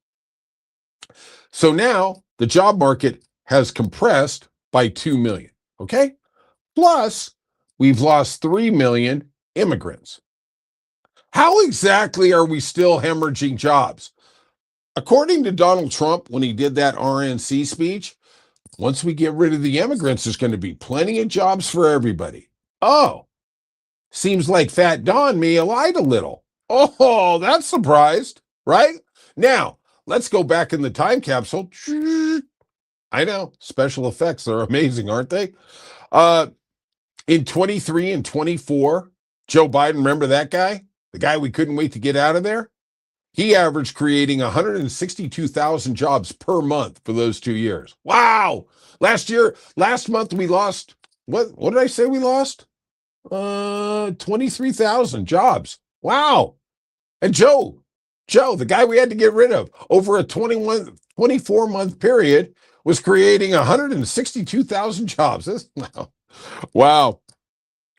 So now the job market has compressed by 2 million. Okay. Plus, we've lost 3 million immigrants. How exactly are we still hemorrhaging jobs? According to Donald Trump, when he did that RNC speech, once we get rid of the immigrants, there's going to be plenty of jobs for everybody. Oh, seems like Fat Don may have lied a little. Oh, that's surprised, right? Now, let's go back in the time capsule. I know, special effects are amazing, aren't they? In 23 and 24, Joe Biden, remember that guy? The guy we couldn't wait to get out of there? He averaged creating 162,000 jobs per month for those 2 years. Wow. Last month we lost, what did I say we lost? 23,000 jobs. Wow. And Joe, the guy we had to get rid of over a 24-month period was creating 162,000 jobs. Wow. Wow.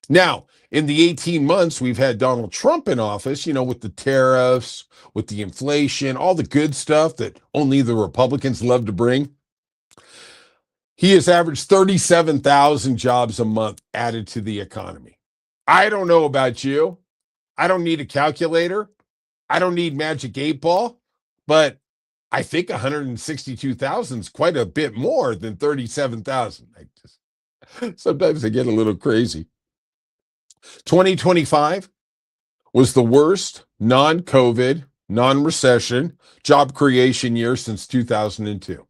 Now, in the 18 months we've had Donald Trump in office, with the tariffs, with the inflation, all the good stuff that only the Republicans love to bring, he has averaged 37,000 jobs a month added to the economy. I don't know about you. I don't need a calculator. I don't need Magic 8 Ball, but I think 162,000 is quite a bit more than 37,000. Sometimes I get a little crazy. 2025 was the worst non-COVID, non-recession job creation year since 2002.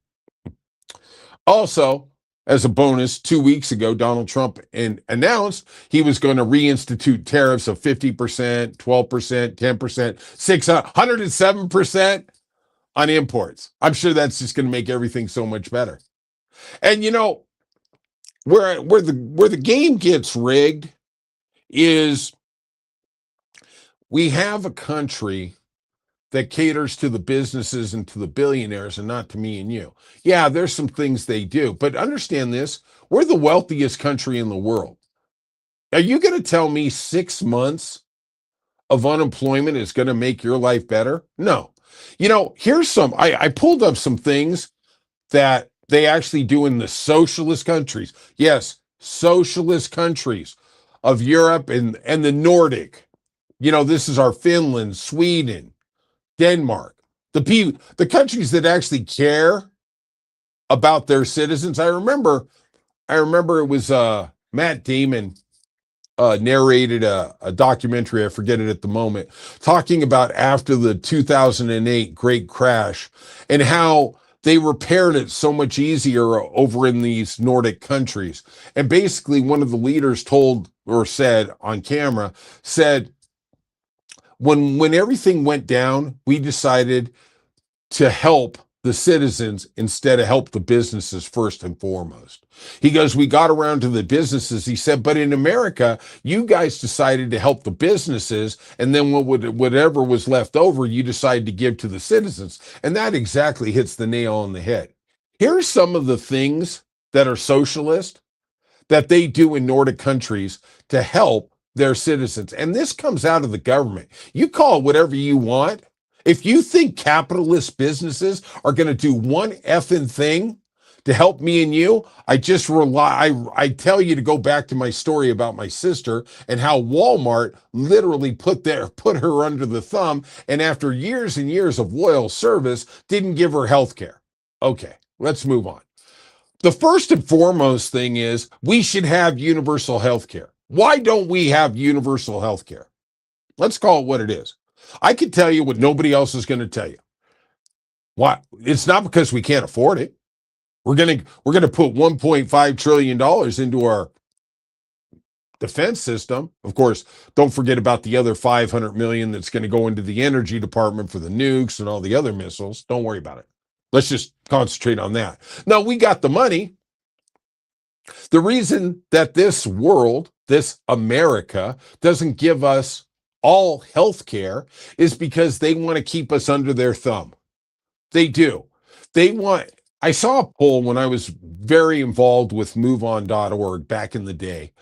Also, as a bonus, 2 weeks ago, Donald Trump announced he was going to reinstitute tariffs of 50%, 12%, 10%, 107% on imports. I'm sure that's just going to make everything so much better. And where the game gets rigged is we have a country that caters to the businesses and to the billionaires and not to me and you. Yeah, there's some things they do, but understand this, we're the wealthiest country in the world. Are you going to tell me 6 months of unemployment is going to make your life better? No. Here's I pulled up some things that they actually do in the socialist countries. Yes, socialist countries of Europe and the Nordic. This is our Finland, Sweden, Denmark, the countries that actually care about their citizens. I remember it was Matt Damon narrated a documentary, I forget it at the moment, talking about after the 2008 great crash and how they repaired it so much easier over in these Nordic countries. And basically, one of the leaders told or said on camera, said, when everything went down, we decided to help the citizens instead of help the businesses first and foremost. He goes, we got around to the businesses. He said, but in America, you guys decided to help the businesses, and then whatever was left over, you decided to give to the citizens. And that exactly hits the nail on the head. Here's some of the things that are socialist that they do in Nordic countries to help their citizens. And this comes out of the government. You call it whatever you want. If you think capitalist businesses are going to do one effing thing to help me and you, I tell you to go back to my story about my sister and how Walmart literally put her under the thumb, and after years and years of loyal service, didn't give her health care. Okay, let's move on. The first and foremost thing is we should have universal health care. Why don't we have universal health care? Let's call it what it is. I can tell you what nobody else is going to tell you. Why? It's not because we can't afford it. We're going to put $1.5 trillion into our defense system. Of course, don't forget about the other 500 million that's going to go into the energy department for the nukes and all the other missiles. Don't worry about it. Let's just concentrate on that. Now, we got the money. The reason that this world, this America, doesn't give us all health care is because they want to keep us under their thumb. They do. I saw a poll when I was very involved with MoveOn.org back in the day.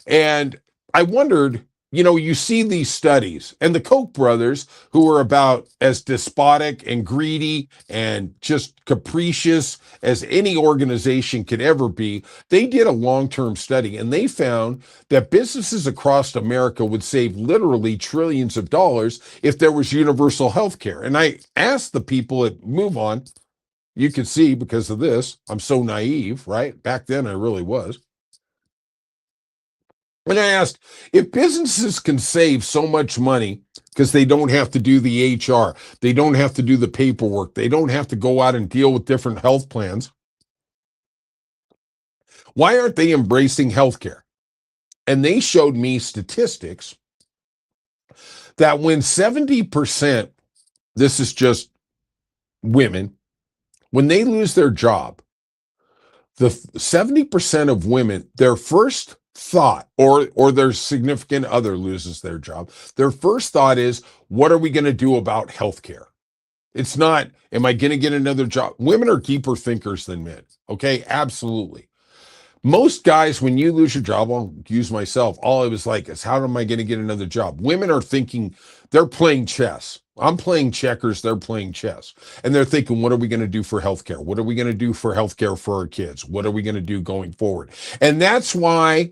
And I wondered, you see these studies, and the Koch brothers, who are about as despotic and greedy and just capricious as any organization could ever be, they did a long-term study, and they found that businesses across America would save literally trillions of dollars if there was universal health care. And I asked the people at MoveOn, you can see because of this, I'm so naive, right? Back then I really was. And I asked, if businesses can save so much money because they don't have to do the HR, they don't have to do the paperwork, they don't have to go out and deal with different health plans, why aren't they embracing healthcare? And they showed me statistics that when 70%, this is just women, when they lose their job, the 70% of women, their first thought, or their significant other loses their job, their first thought is, what are we going to do about healthcare? It's not, am I going to get another job? Women are deeper thinkers than men. Okay, absolutely. Most guys, when you lose your job, I'll use myself, all I was like is, how am I going to get another job? Women are thinking, they're playing chess. I'm playing checkers, they're playing chess. And they're thinking, what are we going to do for healthcare? What are we going to do for healthcare for our kids? What are we going to do going forward? And that's why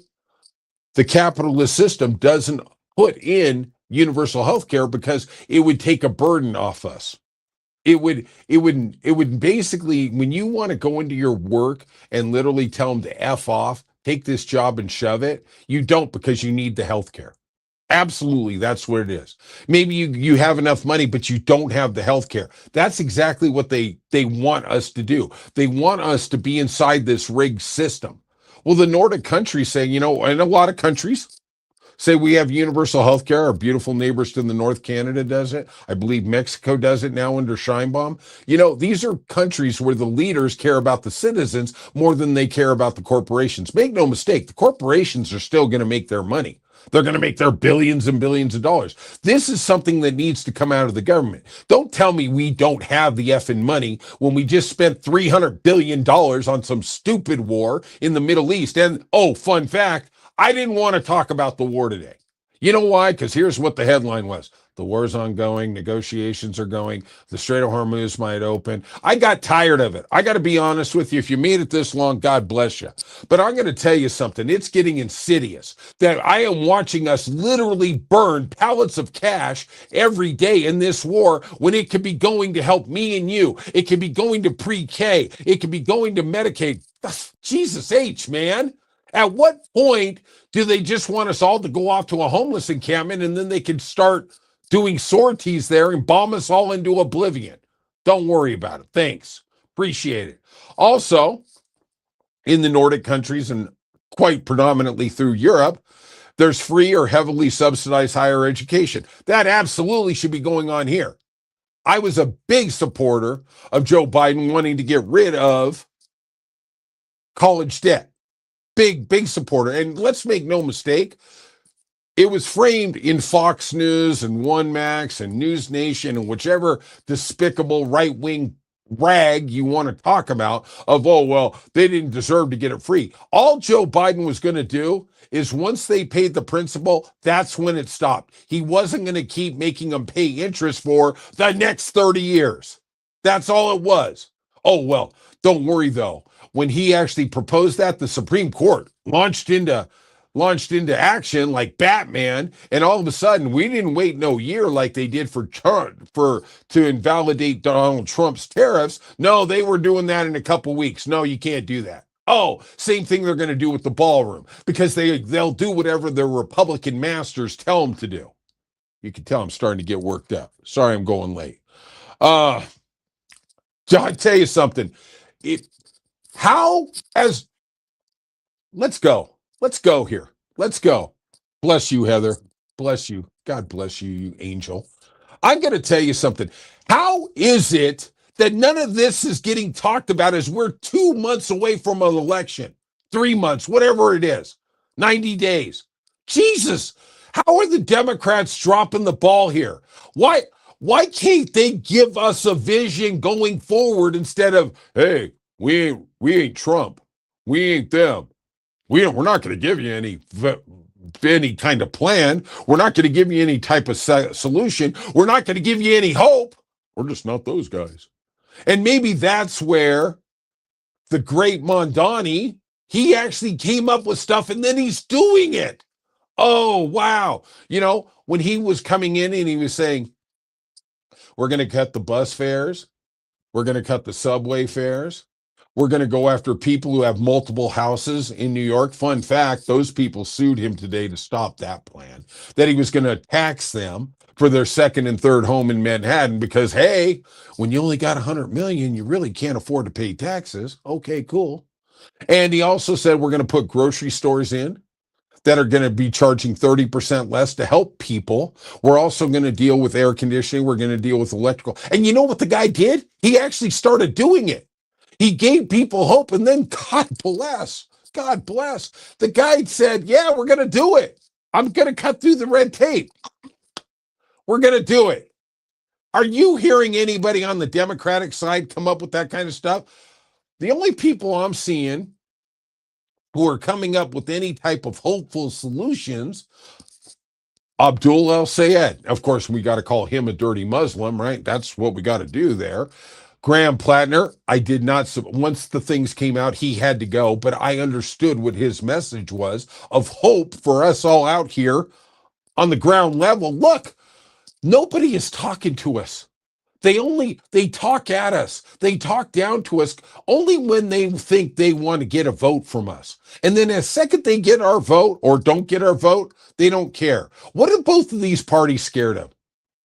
the capitalist system doesn't put in universal health care, because it would take a burden off us. It would basically, when you want to go into your work and literally tell them to F off, take this job and shove it, you don't, because you need the health care. Absolutely, that's what it is. Maybe you have enough money, but you don't have the health care. That's exactly what they want us to do. They want us to be inside this rigged system. Well, the Nordic countries say, and a lot of countries say we have universal health care. Our beautiful neighbors to the north, Canada, does it. I believe Mexico does it now under Scheinbaum. These are countries where the leaders care about the citizens more than they care about the corporations. Make no mistake, the corporations are still going to make their money. They're going to make their billions and billions of dollars. This is something that needs to come out of the government. Don't tell me we don't have the effing money when we just spent $300 billion on some stupid war in the Middle East. And, fun fact, I didn't want to talk about the war today. You know why? Because here's what the headline was. The war's ongoing. Negotiations are going. The Strait of Hormuz might open. I got tired of it. I got to be honest with you. If you made it this long, God bless you. But I'm going to tell you something. It's getting insidious that I am watching us literally burn pallets of cash every day in this war, when it could be going to help me and you. It could be going to pre-K. It could be going to Medicaid. Jesus H, man. At what point do they just want us all to go off to a homeless encampment and then they can start doing sorties there and bomb us all into oblivion? Don't worry about it. Thanks. Appreciate it. Also, in the Nordic countries and quite predominantly through Europe, there's free or heavily subsidized higher education. That absolutely should be going on here. I was a big supporter of Joe Biden wanting to get rid of college debt. Big supporter. And let's make no mistake, it was framed in Fox News and One Max and News Nation and whichever despicable right-wing rag you want to talk about of, oh, well, they didn't deserve to get it free. All Joe Biden was going to do is once they paid the principal, that's when it stopped. He wasn't going to keep making them pay interest for the next 30 years. That's all it was. Oh, well, don't worry, though. When he actually proposed that, the Supreme Court launched into action like Batman, and all of a sudden we didn't wait no year like they did for to invalidate Donald Trump's tariffs. No, they were doing that in a couple weeks. No, you can't do that. Oh, same thing they're going to do with the ballroom because they'll do whatever their Republican masters tell them to do. You can tell I'm starting to get worked up. Sorry, I'm going late. I tell you something. Let's go here. Let's go. Bless you, Heather. Bless you. God bless you, you angel. I'm going to tell you something. How is it that none of this is getting talked about as we're 2 months away from an election? 3 months, whatever it is. 90 days. Jesus, how are the Democrats dropping the ball here? Why can't they give us a vision going forward instead of, hey, we ain't Trump. We ain't them. We're not going to give you any kind of plan. We're not going to give you any type of solution. We're not going to give you any hope. We're just not those guys. And maybe that's where the great Mondani, he actually came up with stuff and then he's doing it. Oh, wow. You know, when he was coming in and he was saying, we're going to cut the bus fares. We're going to cut the subway fares. We're going to go after people who have multiple houses in New York. Fun fact, those people sued him today to stop that plan, that he was going to tax them for their second and third home in Manhattan because, hey, when you only got 100 million, you really can't afford to pay taxes. Okay, cool. And he also said we're going to put grocery stores in that are going to be charging 30% less to help people. We're also going to deal with air conditioning. We're going to deal with electrical. And you know what the guy did? He actually started doing it. He gave people hope, and then God bless, the guy said, yeah, we're going to do it. I'm going to cut through the red tape. We're going to do it. Are you hearing anybody on the Democratic side come up with that kind of stuff? The only people I'm seeing who are coming up with any type of hopeful solutions, Abdul El-Sayed. Of course, we got to call him a dirty Muslim, right? That's what we got to do there. Graham Plattner, I did not, once the things came out, he had to go, but I understood what his message was of hope for us all out here on the ground level. Look, nobody is talking to us. They talk at us. They talk down to us only when they think they want to get a vote from us. And then as second they get our vote or don't get our vote, they don't care. What are both of these parties scared of?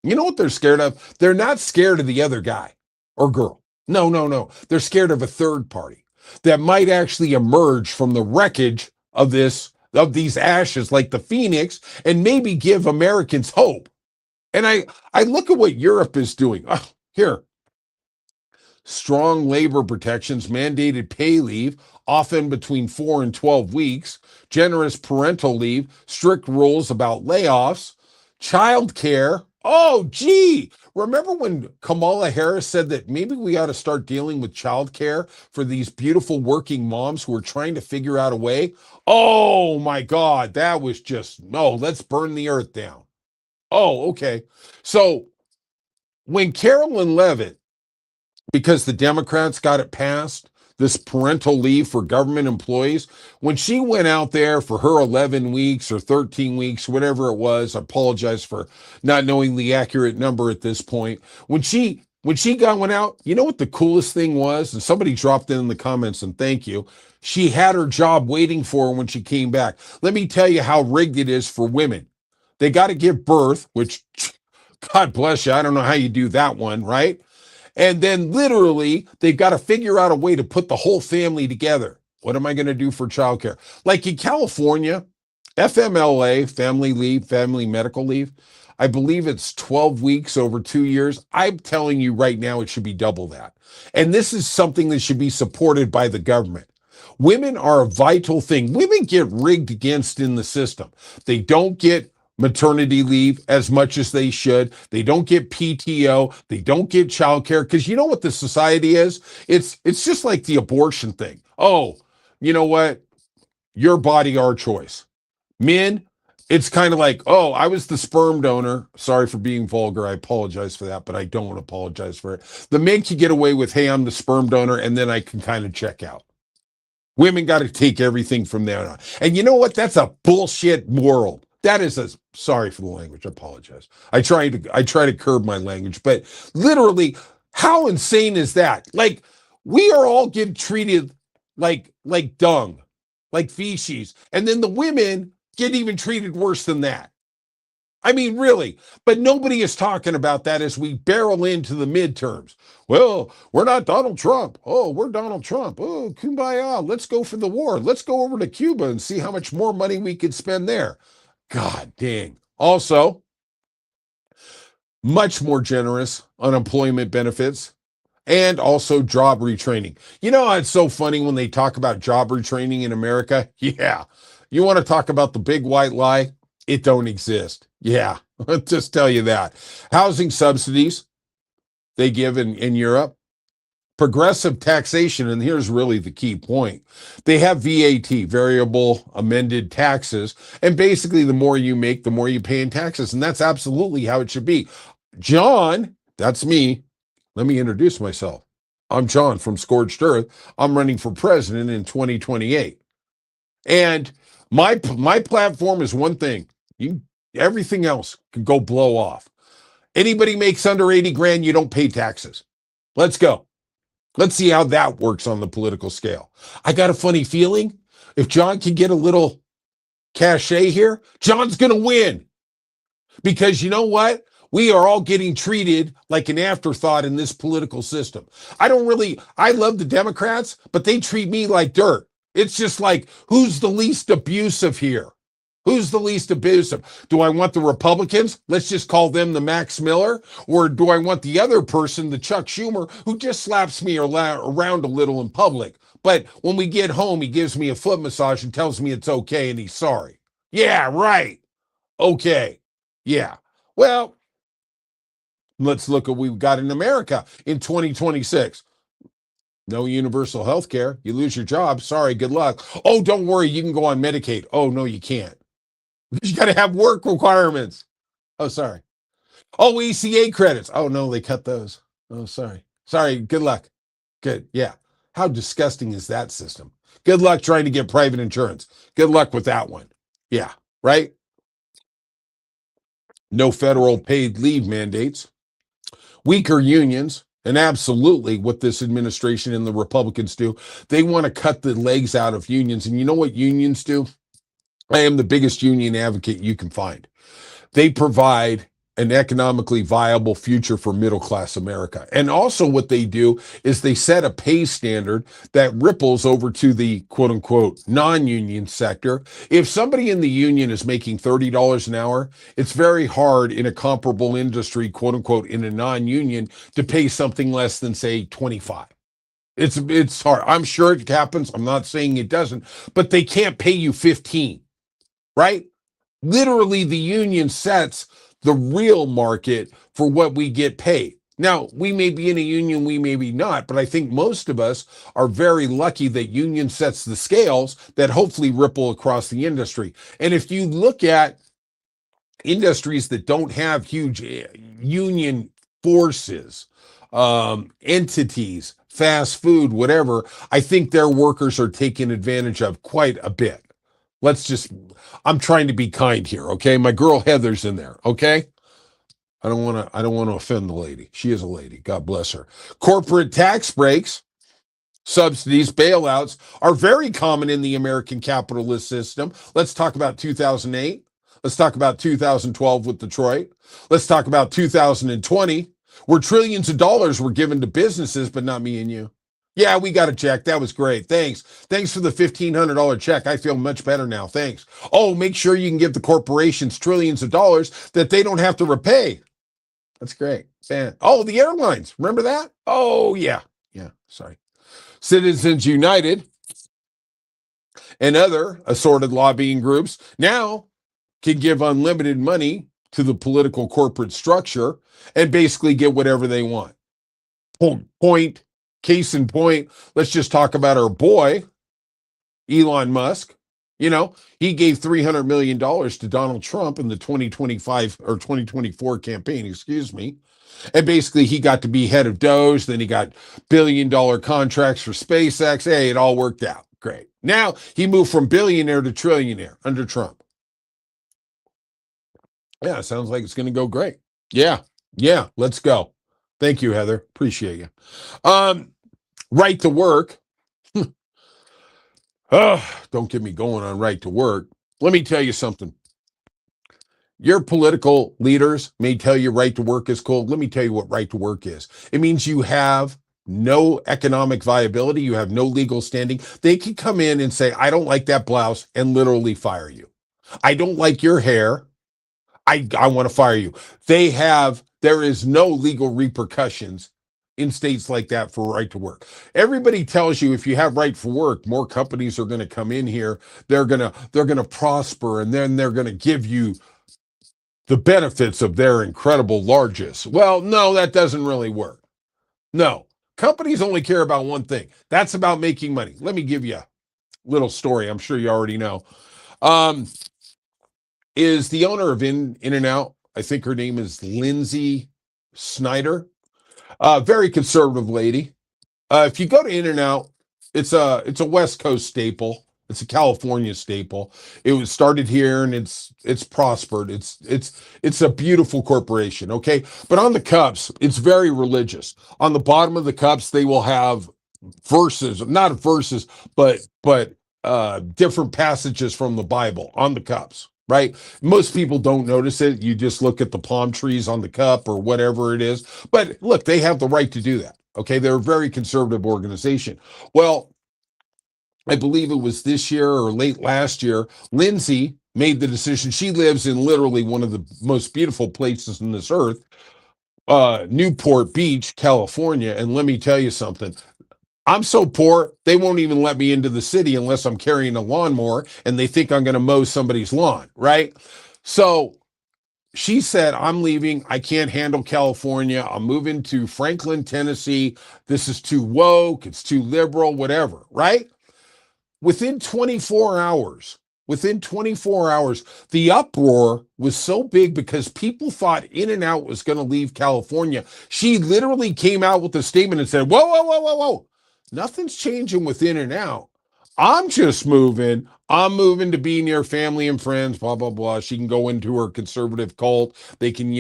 You know what they're scared of? They're not scared of the other guy or girl. No. They're scared of a third party that might actually emerge from the wreckage of these ashes like the Phoenix and maybe give Americans hope. And I look at what Europe is doing. Oh, here. Strong labor protections, mandated pay leave, often between 4 and 12 weeks, generous parental leave, strict rules about layoffs, child care. Oh, gee. Remember when Kamala Harris said that maybe we ought to start dealing with child care for these beautiful working moms who are trying to figure out a way? Oh, my God. That was just, no, let's burn the earth down. Oh, okay. So when Carolyn Leavitt, because the Democrats got it passed, this parental leave for government employees, when she went out there for her 11 weeks or 13 weeks, whatever it was, I apologize for not knowing the accurate number at this point. When she When she went out, you know what the coolest thing was? And somebody dropped in the comments, and thank you. She had her job waiting for her when she came back. Let me tell you how rigged it is for women. They got to give birth, which, God bless you, I don't know how you do that one, right? And then literally, they've got to figure out a way to put the whole family together. What am I going to do for childcare? Like in California, FMLA, family leave, family medical leave, I believe it's 12 weeks over 2 years. I'm telling you right now, it should be double that. And this is something that should be supported by the government. Women are a vital thing. Women get rigged against in the system. They don't get maternity leave as much as they should. They don't get PTO. They don't get childcare. Because you know what the society is? It's just like the abortion thing. Oh, you know what? Your body, our choice. Men, it's kind of like, oh, I was the sperm donor. Sorry for being vulgar. I apologize for that, but I don't apologize for it. The men can get away with, hey, I'm the sperm donor, and then I can kind of check out. Women got to take everything from there on. And you know what? That's a bullshit world. That is a, sorry for the language. I apologize. I try to curb my language, but literally, how insane is that? Like, we are all getting treated like dung, like feces, and then the women get even treated worse than that. I mean, really, but nobody is talking about that as we barrel into the midterms. Well, we're not Donald Trump. Oh, we're Donald Trump. Oh, kumbaya. Let's go for the war. Let's go over to Cuba and see how much more money we could spend there. God dang. Also, much more generous unemployment benefits and also job retraining. You know, it's so funny when they talk about job retraining in America. Yeah. You want to talk about the big white lie? It don't exist. Yeah. I'll just tell you that. Housing subsidies they give in Europe, progressive taxation, and here's really the key point. They have VAT, variable amended taxes, and basically the more you make, the more you pay in taxes, and that's absolutely how it should be. John, that's me. Let me introduce myself. I'm John from Scorched Earth. I'm running for president in 2028. And my platform is one thing. You everything else can go blow off. Anybody makes under 80 grand, you don't pay taxes. Let's go. Let's see how that works on the political scale. I got a funny feeling if John can get a little cachet here, John's going to win. Because you know what? We are all getting treated like an afterthought in this political system. I love the Democrats, but they treat me like dirt. It's just like, who's the least abusive here? Who's the least abusive? Do I want the Republicans? Let's just call them the Max Miller. Or do I want the other person, the Chuck Schumer, who just slaps me around a little in public? But when we get home, he gives me a foot massage and tells me it's okay and he's sorry. Yeah, right. Okay. Yeah. Well, let's look at what we've got in America in 2026. No universal health care. You lose your job. Sorry, good luck. Oh, don't worry. You can go on Medicaid. Oh, no, you can't. You got to have work requirements. Oh, sorry. Oh, ECA credits. Oh, no, they cut those. Oh, sorry. Sorry. Good luck. Good. Yeah. How disgusting is that system? Good luck trying to get private insurance. Good luck with that one. Yeah. Right. No federal paid leave mandates. Weaker unions. And absolutely what this administration and the Republicans do, they want to cut the legs out of unions. And you know what unions do? I am the biggest union advocate you can find. They provide an economically viable future for middle class America. And also, what they do is they set a pay standard that ripples over to the quote unquote non union sector. If somebody in the union is making $30 an hour, it's very hard in a comparable industry, quote unquote, in a non union to pay something less than, say, 25. It's hard. I'm sure it happens. I'm not saying it doesn't, but they can't pay you 15, right? Literally, the union sets the real market for what we get paid. Now, we may be in a union, we may be not, but I think most of us are very lucky that union sets the scales that hopefully ripple across the industry. And if you look at industries that don't have huge union forces, entities, fast food, whatever, I think their workers are taken advantage of quite a bit. I'm trying to be kind here, okay? My girl Heather's in there, okay? I don't want to offend the lady. She is a lady. God bless her. Corporate tax breaks, subsidies, bailouts are very common in the American capitalist system. Let's talk about 2008. Let's talk about 2012 with Detroit. Let's talk about 2020, where trillions of dollars were given to businesses, but not me and you. Yeah, we got a check. That was great. Thanks. Thanks for the $1,500 check. I feel much better now. Thanks. Oh, make sure you can give the corporations trillions of dollars that they don't have to repay. That's great. Oh, the airlines. Remember that? Oh, yeah. Yeah. Sorry. Citizens United and other assorted lobbying groups now can give unlimited money to the political corporate structure and basically get whatever they want. Case in point, let's just talk about our boy, Elon Musk. You know, he gave $300 million to Donald Trump in the 2025 or 2024 campaign, excuse me. And basically, he got to be head of Doge. Then he got billion-dollar contracts for SpaceX. Hey, it all worked out. Great. Now he moved from billionaire to trillionaire under Trump. Yeah, sounds like it's going to go great. Yeah, let's go. Thank you, Heather. Appreciate you. Right to work. Don't get me going on right to work. Let me tell you something. Your political leaders may tell you right to work is cool. Let me tell you what right to work is. It means you have no economic viability. You have no legal standing. They can come in and say, I don't like that blouse, and literally fire you. I don't like your hair. I want to fire you. There is no legal repercussions in states like that for right to work. Everybody tells you if you have right for work, more companies are going to come in here. They're going to prosper, and then they're going to give you the benefits of their incredible largesse. Well, no, that doesn't really work. No, companies only care about one thing. That's about making money. Let me give you a little story. I'm sure you already know. Is the owner of In-N-Out, I think her name is Lindsay Snyder, very conservative lady. If you go to In-N-Out, it's a West Coast staple. It's a California staple. It was started here and it's prospered. It's a beautiful corporation, okay? But on the cups, it's very religious. On the bottom of the cups, they will have verses, not verses, but different passages from the Bible on the cups, right? Most people don't notice it. You just look at the palm trees on the cup or whatever it is. But look, they have the right to do that. Okay, they're a very conservative organization. Well, I believe it was this year or late last year, Lindsay made the decision. She lives in literally one of the most beautiful places on this earth, Newport Beach, California. And let me tell you something. I'm so poor, they won't even let me into the city unless I'm carrying a lawnmower and they think I'm going to mow somebody's lawn, right? So she said, I'm leaving. I can't handle California. I'm moving to Franklin, Tennessee. This is too woke. It's too liberal, whatever, right? Within 24 hours, the uproar was so big because people thought In-N-Out was going to leave California. She literally came out with a statement and said, whoa, whoa, whoa, whoa, whoa. Nothing's changing with In-N-Out. I'm just moving. I'm moving to be near family and friends, blah, blah, blah. She can go into her conservative cult. They can,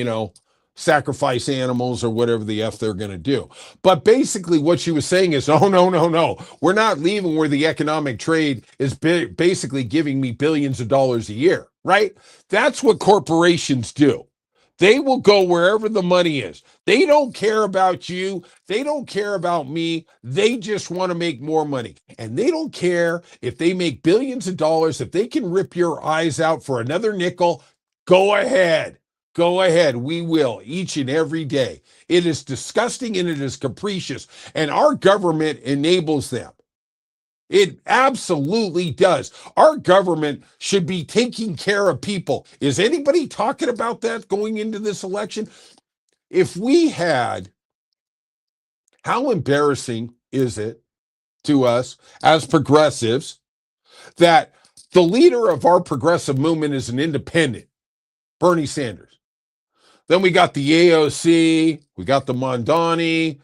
sacrifice animals or whatever the F they're going to do. But basically what she was saying is, oh, no. We're not leaving where the economic trade is basically giving me billions of dollars a year, right? That's what corporations do. They will go wherever the money is. They don't care about you. They don't care about me. They just want to make more money. And they don't care if they make billions of dollars. If they can rip your eyes out for another nickel, go ahead. Go ahead. We will each and every day. It is disgusting and it is capricious. And our government enables them. It absolutely does. Our government should be taking care of people. Is anybody talking about that going into this election? If we had, how embarrassing is it to us as progressives that the leader of our progressive movement is an independent, Bernie Sanders? Then we got the AOC, we got the Mondani.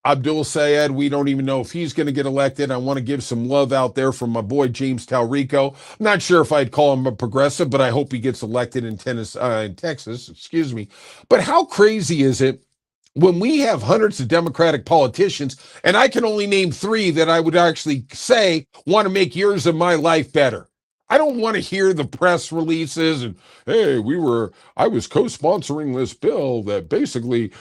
Abdul Sayed, we don't even know if he's going to get elected. I want to give some love out there from my boy James Talrico. I'm not sure if I'd call him a progressive, but I hope he gets elected in Texas. Excuse me. But how crazy is it when we have hundreds of Democratic politicians, and I can only name three that I would actually say want to make years of my life better? I don't want to hear the press releases and, hey, I was co-sponsoring this bill that basically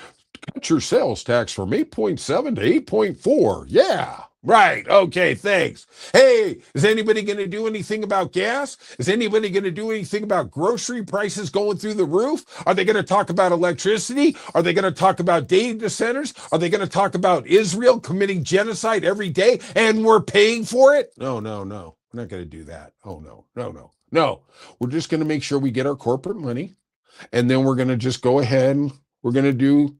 cut your sales tax from 8.7 to 8.4. Yeah. Right. Okay. Thanks. Hey, is anybody going to do anything about gas? Is anybody going to do anything about grocery prices going through the roof? Are they going to talk about electricity? Are they going to talk about data centers? Are they going to talk about Israel committing genocide every day and we're paying for it? No, no, no. We're not going to do that. Oh, no, no, no, no. We're just going to make sure we get our corporate money, and then we're going to just go ahead and we're going to do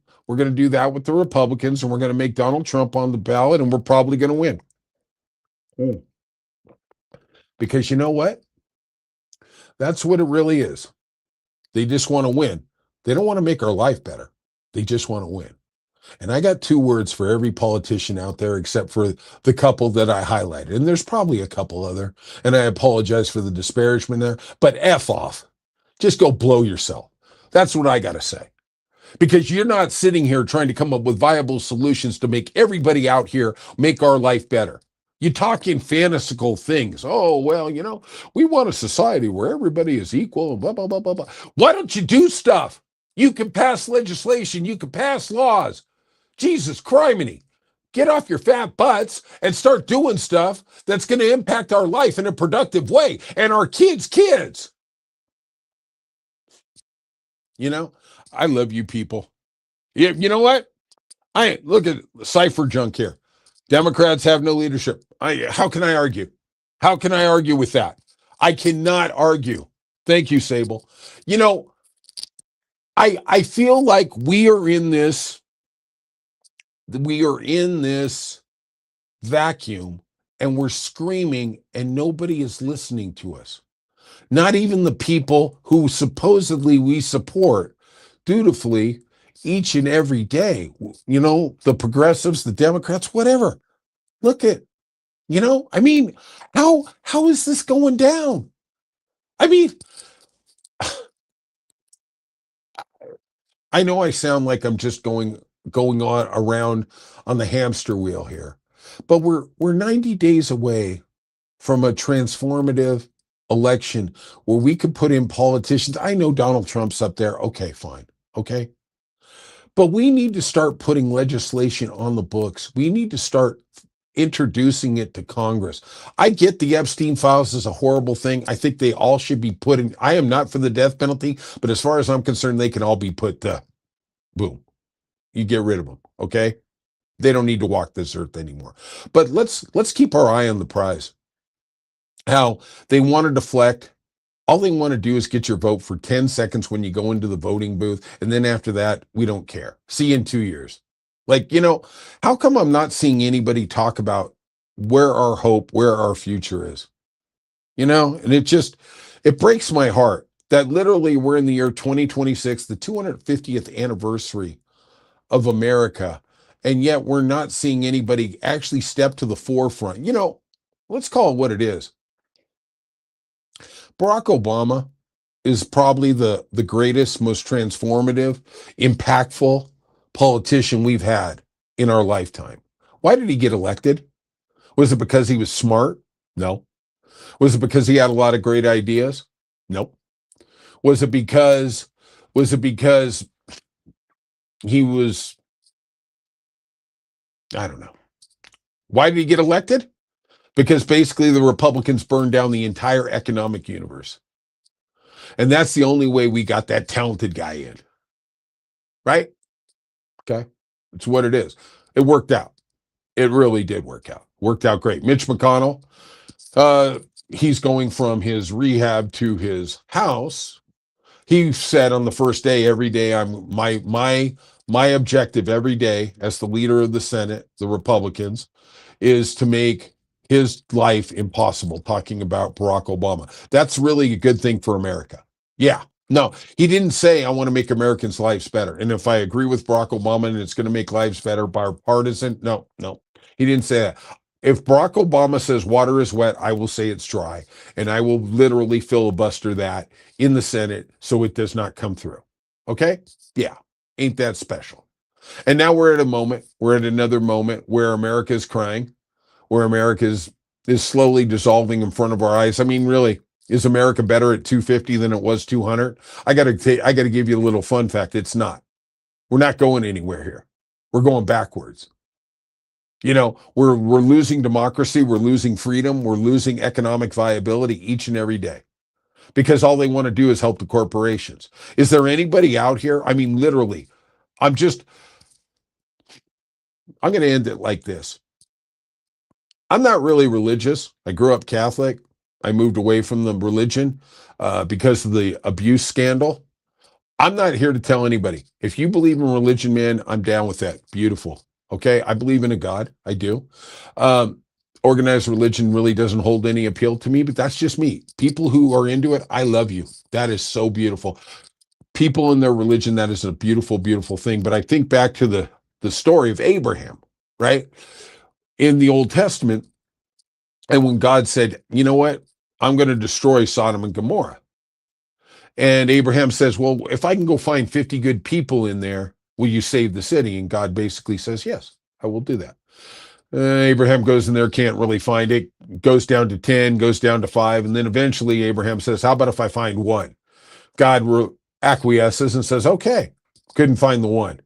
that with the Republicans, and we're going to make Donald Trump on the ballot, and we're probably going to win. Because you know what? That's what it really is. They just want to win. They don't want to make our life better. They just want to win. And I got two words for every politician out there except for the couple that I highlighted. And there's probably a couple other, and I apologize for the disparagement there, but F off. Just go blow yourself. That's what I got to say. Because you're not sitting here trying to come up with viable solutions to make everybody out here make our life better. You talk in fantastical things. Oh, well, we want a society where everybody is equal and blah, blah, blah, blah, blah. Why don't you do stuff? You can pass legislation. You can pass laws. Jesus criminy. Get off your fat butts and start doing stuff that's going to impact our life in a productive way and our kids' kids. I love you people. You know what? I look at cipher junk here. Democrats have no leadership. How can I argue? How can I argue with that? I cannot argue. Thank you, Sable. I feel like we are in this vacuum and we're screaming and nobody is listening to us. Not even the people who supposedly we support dutifully each and every day. The progressives, the Democrats, whatever. Look at, how is this going down? I know I sound like I'm just going on around on the hamster wheel here, but we're 90 days away from a transformative election where we could put in politicians. I know Donald Trump's up there. Okay, fine. Okay. But we need to start putting legislation on the books. We need to start introducing it to Congress. I get the Epstein files is a horrible thing. I think they all should be put in. I am not for the death penalty, but as far as I'm concerned, they can all be put boom. You get rid of them. Okay. They don't need to walk this earth anymore. But let's keep our eye on the prize. How they want to deflect. All they want to do is get your vote for 10 seconds when you go into the voting booth. And then after that, we don't care. See you in 2 years. How come I'm not seeing anybody talk about where our hope, where our future is? And it breaks my heart that literally we're in the year 2026, the 250th anniversary of America. And yet we're not seeing anybody actually step to the forefront. Let's call it what it is. Barack Obama is probably the greatest, most transformative, impactful politician we've had in our lifetime. Why did he get elected? Was it because he was smart? No. Was it because he had a lot of great ideas? Nope. Was it because he was, I don't know. Why did he get elected? Because basically the Republicans burned down the entire economic universe. And that's the only way we got that talented guy in. Right? Okay. It's what it is. It worked out. It really did work out. Worked out great. Mitch McConnell, he's going from his rehab to his house. He said on the first day, every day, I'm my objective every day as the leader of the Senate, the Republicans, is to make his life impossible, talking about Barack Obama. That's really a good thing for America. Yeah, No, he didn't say, I want to make Americans' lives better. And if I agree with Barack Obama and it's going to make lives better, bipartisan, no, no, he didn't say that. If Barack Obama says water is wet, I will say it's dry. And I will literally filibuster that in the Senate so it does not come through. Okay? Yeah. Ain't that special? And now we're at another moment where America is crying, where is slowly dissolving in front of our eyes. I mean, really, is America better at 250 than it was 200? I got to give you a little fun fact. It's not. We're not going anywhere here. We're going backwards. You know, we're losing democracy, we're losing freedom, we're losing economic viability each and every day because all they want to do is help the corporations. Is there anybody out here? I mean, literally, I'm just I'm going to end it like this. I'm not really religious. I grew up Catholic. I moved away from the religion because of the abuse scandal. I'm not here to tell anybody. If you believe in religion, man, I'm down with that. Beautiful. Okay. I believe in a God. I do. Um, Organized religion really doesn't hold any appeal to me, but that's just me. People who are into it, I love you. That is so beautiful. People in their religion, that is a beautiful, beautiful thing. But I think back to the story of Abraham, right? In the Old Testament, and when God said, you know what? I'm going to destroy Sodom and Gomorrah. And Abraham says, well, if I can go find 50 good people in there, will you save the city? And God basically says, yes, I will do that. Abraham goes in there, can't really find it, goes down to 10, goes down to 5. And then eventually Abraham says, how about if I find one? God acquiesces and says, okay, couldn't find the one.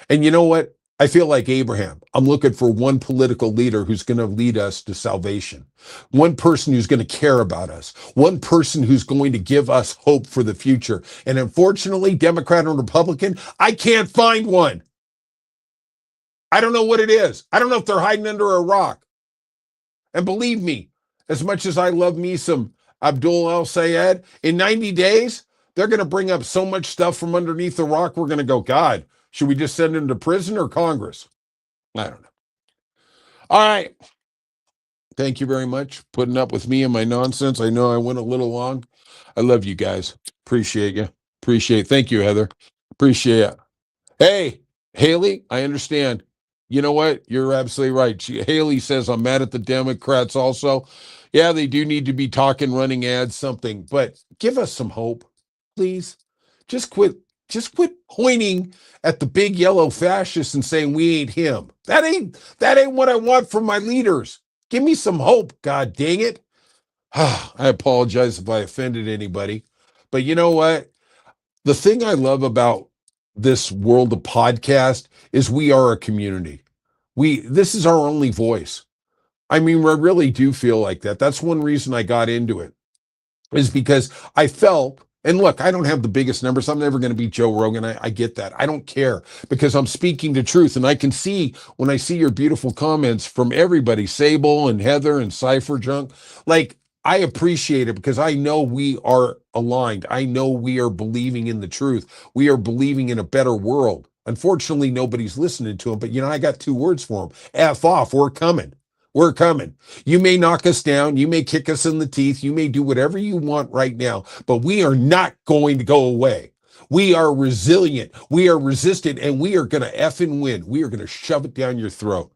And you know what? I feel like Abraham. I'm looking for one political leader who's going to lead us to salvation. One person who's going to care about us. One person who's going to give us hope for the future. And unfortunately, Democrat and Republican, I can't find one. I don't know what it is. I don't know if they're hiding under a rock. And believe me, as much as I love me some Abdul El Sayed, in 90 days, they're going to bring up so much stuff from underneath the rock, we're going to go, God, should we just send him to prison or Congress? I don't know. All right. Thank you very much for putting up with me and my nonsense. I know I went a little long. I love you guys. Appreciate you. Appreciate. Thank you, Heather. Appreciate it. Hey, Haley, I understand. You know what? You're absolutely right. Haley says, I'm mad at the Democrats also. Yeah, they do need to be talking, running ads, something, but give us some hope, please. Just quit. Just quit pointing at the big yellow fascists and saying we ain't him. That ain't what I want from my leaders. Give me some hope, God dang it. I apologize if I offended anybody. But you know what? The thing I love about this world of podcast is we are a community. This is our only voice. I mean, I really do feel like that. That's one reason I got into it, is because I felt, and look, I don't have the biggest numbers. I'm never going to be Joe Rogan. I get that. I don't care because I'm speaking the truth. And I can see when I see your beautiful comments from everybody, Sable and Heather and Cypher Junk, like, I appreciate it because I know we are aligned. I know we are believing in the truth. We are believing in a better world. Unfortunately, nobody's listening to them, but I got 2 words for them. F off. We're coming. We're coming. You may knock us down. You may kick us in the teeth. You may do whatever you want right now, but we are not going to go away. We are resilient. We are resistant, and we are going to effing win. We are going to shove it down your throat.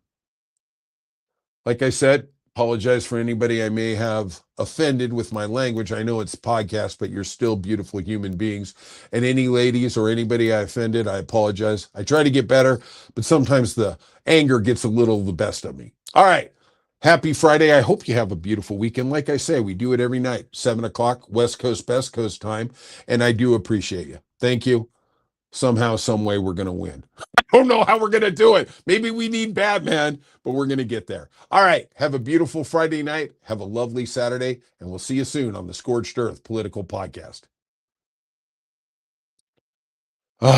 Like I said, apologize for anybody I may have offended with my language. I know it's podcast, but you're still beautiful human beings. And any ladies or anybody I offended, I apologize. I try to get better, but sometimes the anger gets a little the best of me. All right. Happy Friday. I hope you have a beautiful weekend. Like I say, we do it every night, 7 o'clock, West Coast, Best Coast time. And I do appreciate you. Thank you. Somehow, some way, we're going to win. I don't know how we're going to do it. Maybe we need Batman, but we're going to get there. All right. Have a beautiful Friday night. Have a lovely Saturday. And we'll see you soon on the Scorched Earth Political Podcast.